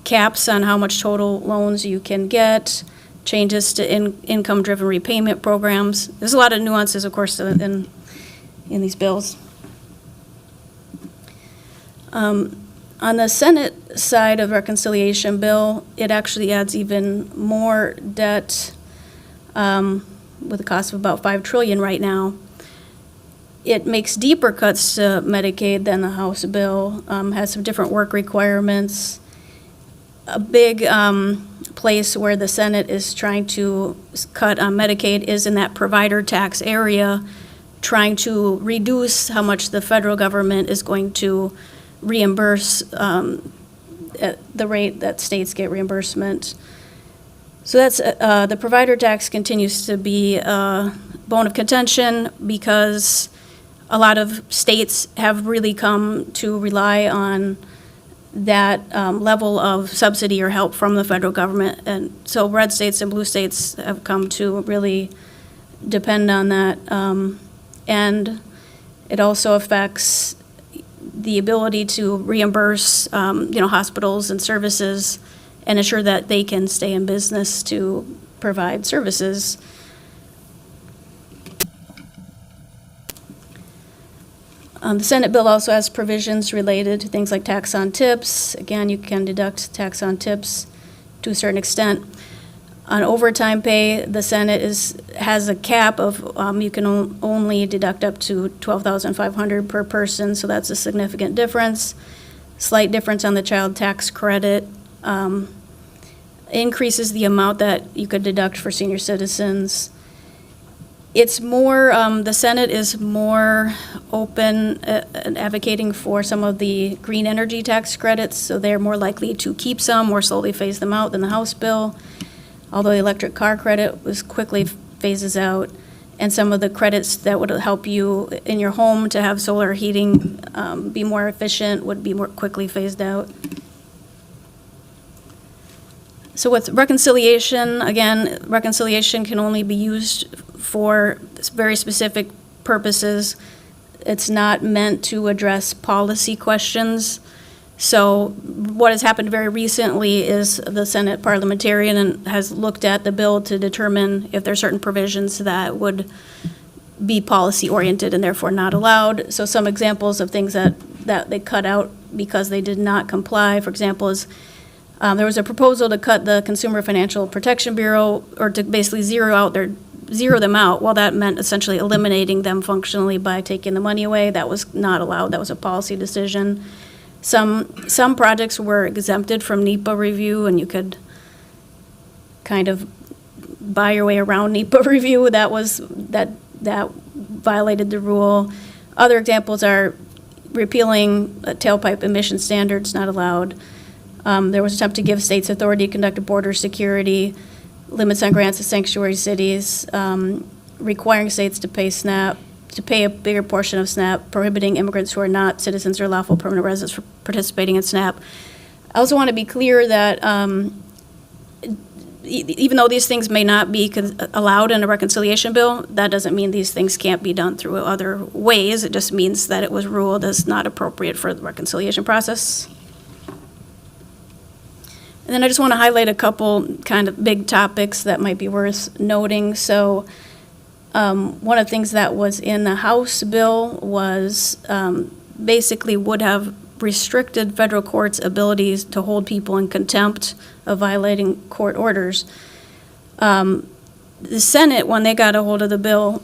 caps on how much total loans you can get, changes to income-driven repayment programs. There's a lot of nuances, of course, in these bills. On the Senate side of the reconciliation bill, it actually adds even more debt with a cost of about $5 trillion right now. It makes deeper cuts to Medicaid than the House bill, has some different work requirements. A big place where the Senate is trying to cut on Medicaid is in that provider tax area, trying to reduce how much the federal government is going to reimburse at the rate that states get reimbursement. So that's the provider tax continues to be a bone of contention because a lot of states have really come to rely on that level of subsidy or help from the federal government. And so red states and blue states have come to really depend on that. And it also affects the ability to reimburse, hospitals and services and ensure that they can stay in business to provide services. The Senate bill also has provisions related to things like tax on tips. Again, you can deduct tax on tips to a certain extent. On overtime pay, the Senate has a cap of you can only deduct up to $12,500 per person, so that's a significant difference. Slight difference on the child tax credit. Increases the amount that you could deduct for senior citizens. It's more, the Senate is more open and advocating for some of the green energy tax credits, so they're more likely to keep some or slowly phase them out than the House bill. Although the electric car credit was quickly phases out, and some of the credits that would help you in your home to have solar heating be more efficient would be more quickly phased out. So with reconciliation, again, reconciliation can only be used for very specific purposes. It's not meant to address policy questions. So what has happened very recently is the Senate parliamentarian has looked at the bill to determine if there are certain provisions that would be policy-oriented and therefore not allowed. So some examples of things that they cut out because they did not comply, for example, is there was a proposal to cut the Consumer Financial Protection Bureau, or to basically zero them out. Well, that meant essentially eliminating them functionally by taking the money away. That was not allowed. That was a policy decision. Some projects were exempted from NEPA review, and you could kind of buy your way around NEPA review. That violated the rule. Other examples are repealing tailpipe emission standards, not allowed. There was an attempt to give states authority to conduct border security, limits on grants to sanctuary cities, requiring states to pay a bigger portion of SNAP, prohibiting immigrants who are not citizens or lawful permanent residents from participating in SNAP. I also want to be clear that even though these things may not be allowed in a reconciliation bill, that doesn't mean these things can't be done through other ways. It just means that it was ruled as not appropriate for the reconciliation process. And then I just want to highlight a couple kind of big topics that might be worth noting. So one of the things that was in the House bill was basically would have restricted federal courts' abilities to hold people in contempt of violating court orders. The Senate, when they got a hold of the bill,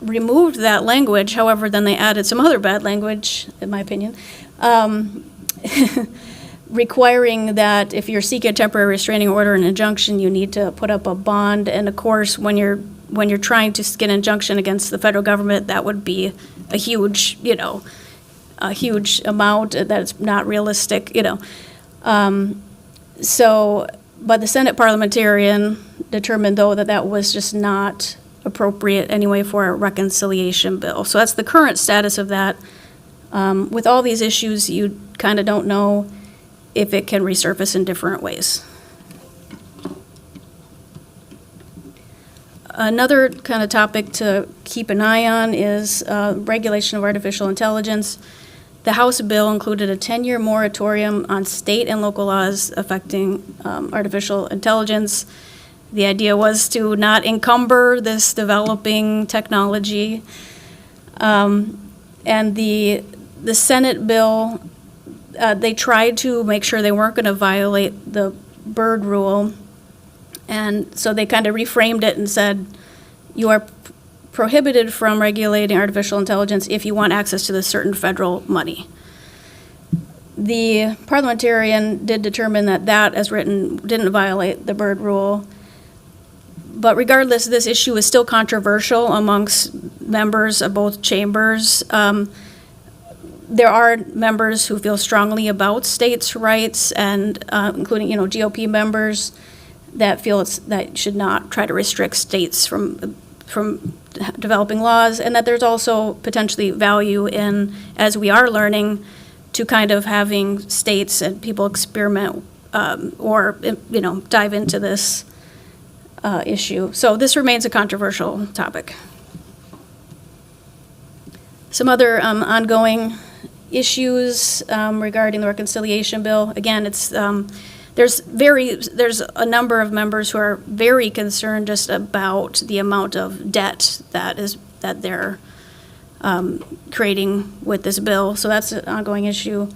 removed that language. However, then they added some other bad language, in my opinion, requiring that if you're seeking a temporary restraining order and injunction, you need to put up a bond. And of course, when you're trying to get an injunction against the federal government, that would be a huge, a huge amount that's not realistic, but the Senate parliamentarian determined, though, that was just not appropriate anyway for a reconciliation bill. So that's the current status of that. With all these issues, you kind of don't know if it can resurface in different ways. Another kind of topic to keep an eye on is regulation of artificial intelligence. The House bill included a 10-year moratorium on state and local laws affecting artificial intelligence. The idea was to not encumber this developing technology. And the Senate bill, they tried to make sure they weren't going to violate the Byrd rule. And so they kind of reframed it and said, you are prohibited from regulating artificial intelligence if you want access to this certain federal money. The parliamentarian did determine that as written, didn't violate the Byrd rule. But regardless, this issue is still controversial amongst members of both chambers. There are members who feel strongly about states' rights, and including GOP members that feel that should not try to restrict states from developing laws, and that there's also potentially value in, as we are learning, to kind of having states and people experiment or dive into this issue. So this remains a controversial topic. Some other ongoing issues regarding the reconciliation bill. Again, it's there's a number of members who are very concerned just about the amount of debt that they're creating with this bill. So that's an ongoing issue.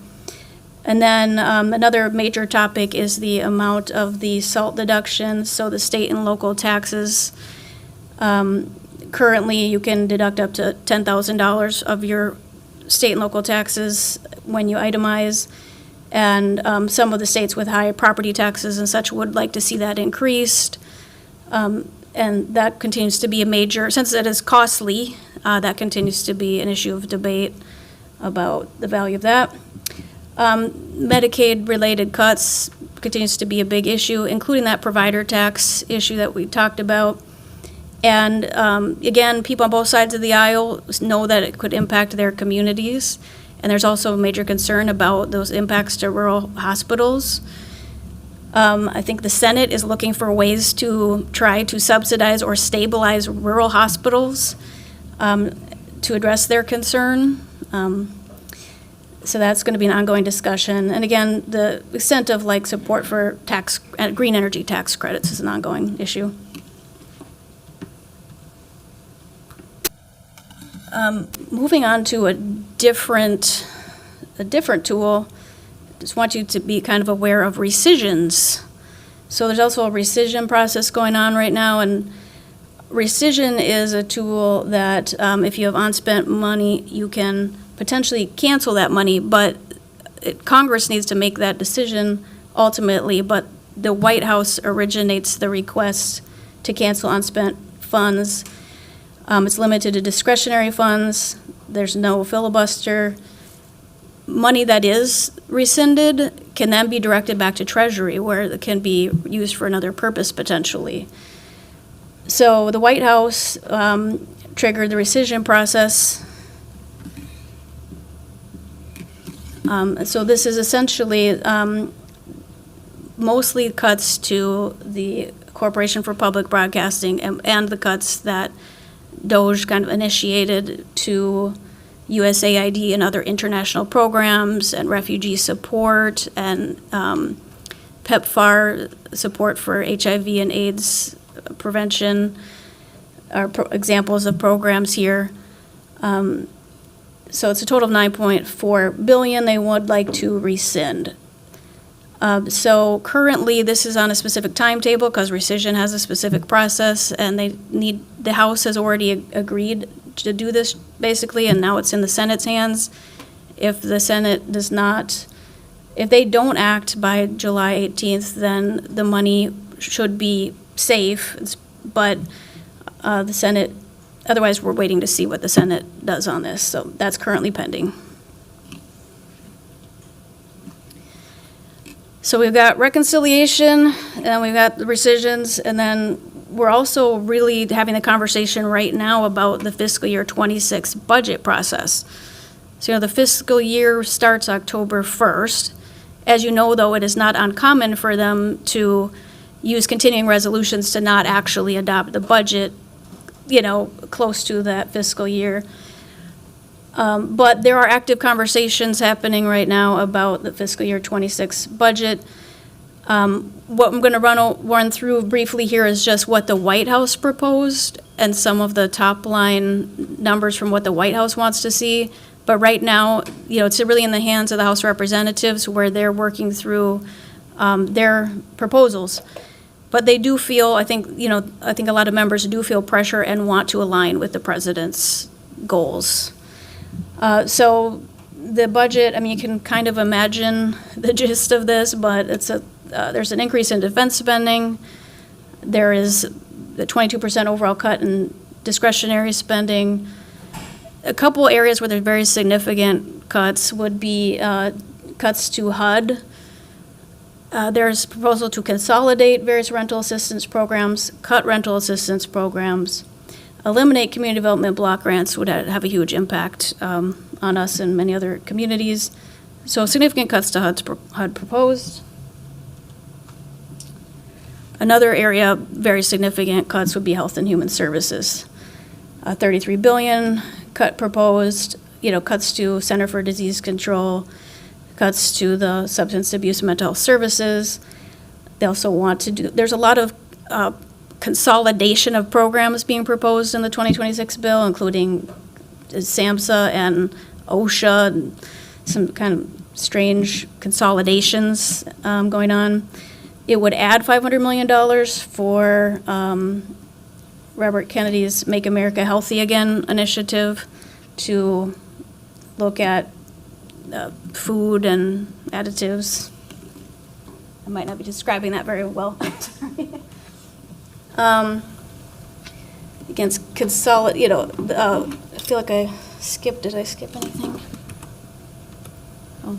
And then another major topic is the amount of the SALT deduction, so the state and local taxes. Currently, you can deduct up to $10,000 of your state and local taxes when you itemize. And some of the states with high property taxes and such would like to see that increased. And that continues to be a major, since it is costly, that continues to be an issue of debate about the value of that. Medicaid-related cuts continues to be a big issue, including that provider tax issue that we talked about. And again, people on both sides of the aisle know that it could impact their communities. And there's also a major concern about those impacts to rural hospitals. I think the Senate is looking for ways to try to subsidize or stabilize rural hospitals. to address their concern. So that's going to be an ongoing discussion. And again, the extent of like support for green energy tax credits is an ongoing issue. Moving on to a different tool, just want you to be kind of aware of rescissions. So there's also a rescission process going on right now, and rescission is a tool that if you have unspent money, you can potentially cancel that money, but Congress needs to make that decision ultimately, but the White House originates the request to cancel unspent funds. It's limited to discretionary funds. There's no filibuster. Money that is rescinded can then be directed back to Treasury, where it can be used for another purpose potentially. So the White House triggered the rescission process. So this is essentially mostly cuts to the Corporation for Public Broadcasting and the cuts that DOJ kind of initiated to USAID and other international programs and refugee support and PEPFAR support for HIV and AIDS prevention are examples of programs here. So it's a total of $9.4 billion they would like to rescind. So currently, this is on a specific timetable because rescission has a specific process, and the House has already agreed to do this basically, and now it's in the Senate's hands. If the Senate if they don't act by July 18th, then the money should be safe, but the Senate, otherwise we're waiting to see what the Senate does on this, so that's currently pending. So we've got reconciliation, and we've got the rescissions, and then we're also really having the conversation right now about the fiscal year 26 budget process. So, the fiscal year starts October 1st. As you know, though, it is not uncommon for them to use continuing resolutions to not actually adopt the budget, close to that fiscal year. But there are active conversations happening right now about the fiscal year 26 budget. What I'm going to run through briefly here is just what the White House proposed and some of the top line numbers from what the White House wants to see. But right now, it's really in the hands of the House of Representatives where they're working through their proposals. But they do feel, I think a lot of members do feel pressure and want to align with the president's goals. So the budget, you can kind of imagine the gist of this, but there's an increase in defense spending. There is the 22% overall cut in discretionary spending. A couple areas where there's very significant cuts would be cuts to HUD. There's a proposal to consolidate various rental assistance programs, cut rental assistance programs, eliminate community development block grants would have a huge impact on us and many other communities. So significant cuts to HUD proposed. Another area, very significant cuts would be Health and Human Services. $33 billion cut proposed, cuts to Center for Disease Control, cuts to the Substance Abuse and Mental Health Services. They also want to there's a lot of consolidation of programs being proposed in the 2026 bill, including SAMHSA and OSHA, and some kind of strange consolidations going on. It would add $500 million for Robert Kennedy's Make America Healthy Again initiative to look at food and additives. I might not be describing that very well. Against consolidate, I feel like I skipped. Did I skip anything? Oh.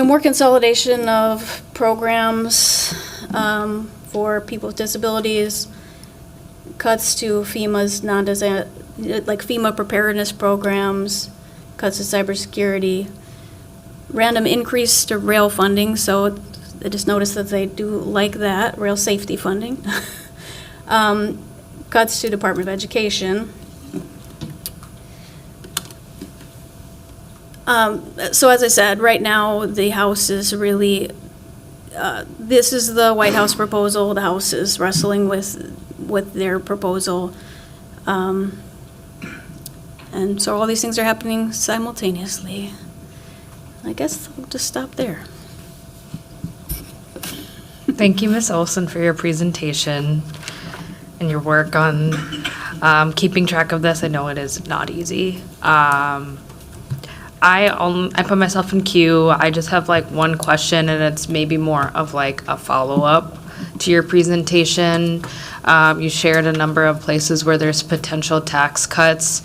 More consolidation of programs for people with disabilities, cuts to FEMA's FEMA preparedness programs, cuts to cybersecurity, random increase to rail funding, so I just noticed that they do like that, rail safety funding. Cuts to Department of Education, So as I said, right now, the House is really, this is the White House proposal. The House is wrestling with their proposal. And so all these things are happening simultaneously. I guess I'll just stop there. Thank you, Ms. Olson, for your presentation and your work on keeping track of this. I know it is not easy. I put myself in queue. I just have like one question, and it's maybe more of like a follow-up to your presentation. You shared a number of places where there's potential tax cuts.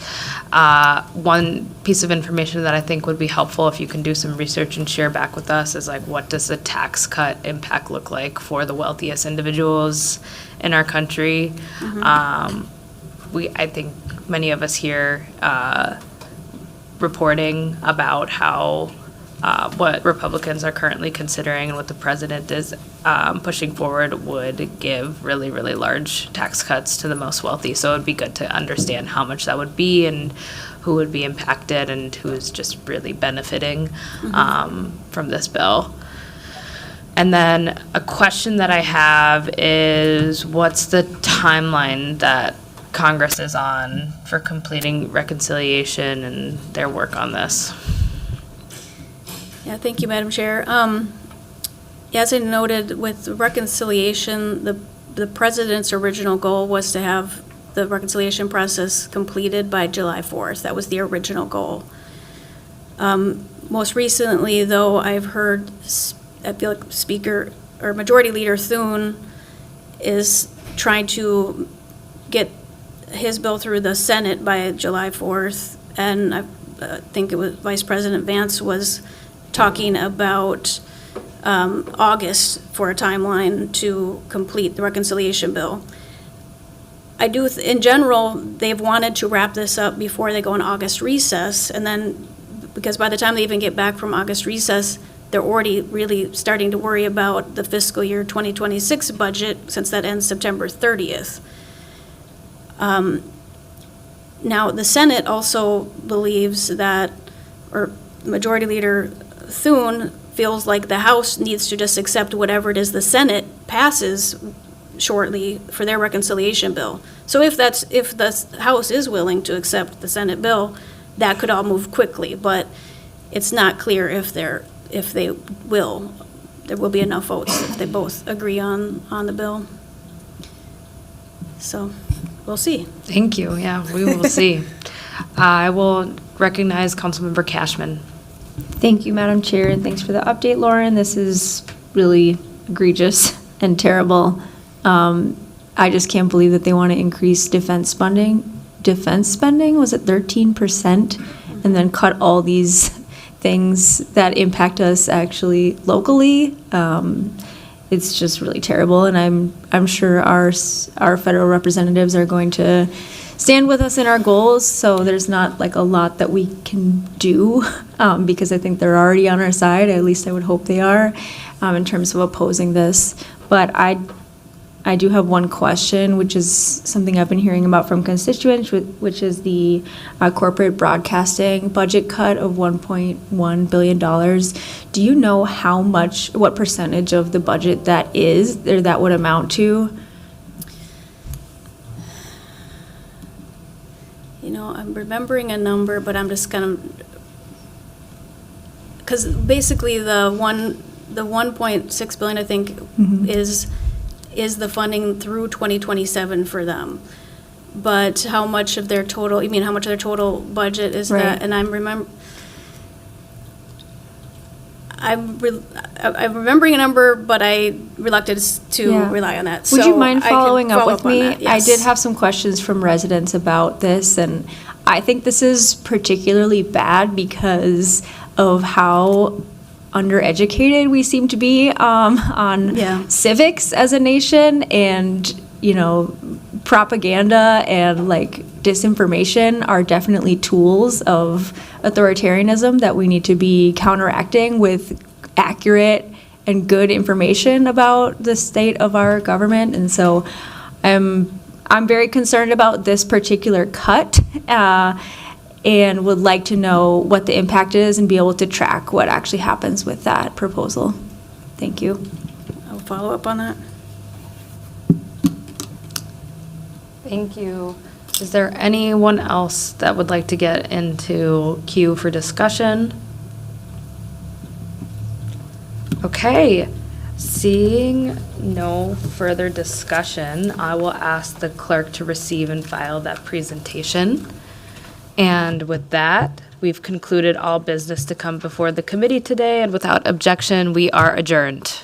One piece of information that I think would be helpful if you can do some research and share back with us is like, what does the tax cut impact look like for the wealthiest individuals in our country? I think many of us here reporting about how what Republicans are currently considering and what the president is pushing forward would give really, really large tax cuts to the most wealthy. So it would be good to understand how much that would be and who would be impacted and who is just really benefiting from this bill. And then a question that I have is, what's the timeline that Congress is on for completing reconciliation and their work on this? Yeah, thank you, Madam Chair. As I noted, with reconciliation, the president's original goal was to have the reconciliation process completed by July 4th. That was the original goal. Most recently, though, I've heard, I feel like Speaker or Majority Leader Thune is trying to get his bill through the Senate by July 4th, and I think it was Vice President Vance was talking about August for a timeline to complete the reconciliation bill. I do, in general, they've wanted to wrap this up before they go on August recess, and then, because by the time they even get back from August recess, they're already really starting to worry about the fiscal year 2026 budget, since that ends September 30th. Now, the Senate also believes that, or Majority Leader Thune feels like the House needs to just accept whatever it is the Senate passes shortly for their reconciliation bill. So if the House is willing to accept the Senate bill, that could all move quickly, but it's not clear if there will be enough votes if they both agree on the bill. So we'll see. Thank you. Yeah, we will see. I will recognize Councilmember Cashman. Thank you, Madam Chair, and thanks for the update, Lauren. This is really egregious and terrible. I just can't believe that they want to increase defense spending. Defense spending, was it 13%? And then cut all these things that impact us actually locally. It's just really terrible, and I'm sure our federal representatives are going to stand with us in our goals, so there's not like a lot that we can do because I think they're already on our side, at least I would hope they are, in terms of opposing this. But I do have one question, which is something I've been hearing about from constituents, which is the corporate broadcasting budget cut of $1.1 billion. Do you know what percentage of the budget that is, or that would amount to? You know, I'm remembering a number, but I'm just gonna, because basically the 1.6 billion, I think, is the funding through 2027 for them. But how much of their total, you mean how much of their total budget is that? And I'm remembering a number, but I'm reluctant to rely on that. Would you mind following up with me? That, yes. I did have some questions from residents about this, and I think this is particularly bad because of how undereducated we seem to be on civics as a nation, and propaganda and like disinformation are definitely tools of authoritarianism that we need to be counteracting with accurate and good information about the state of our government. And so I'm very concerned about this particular cut. and would like to know what the impact is and be able to track what actually happens with that proposal. Thank you. I'll follow up on that. Thank you. Is there anyone else that would like to get into queue for discussion? Okay, seeing no further discussion, I will ask the clerk to receive and file that presentation. And with that, we've concluded all business to come before the committee today, and without objection, we are adjourned.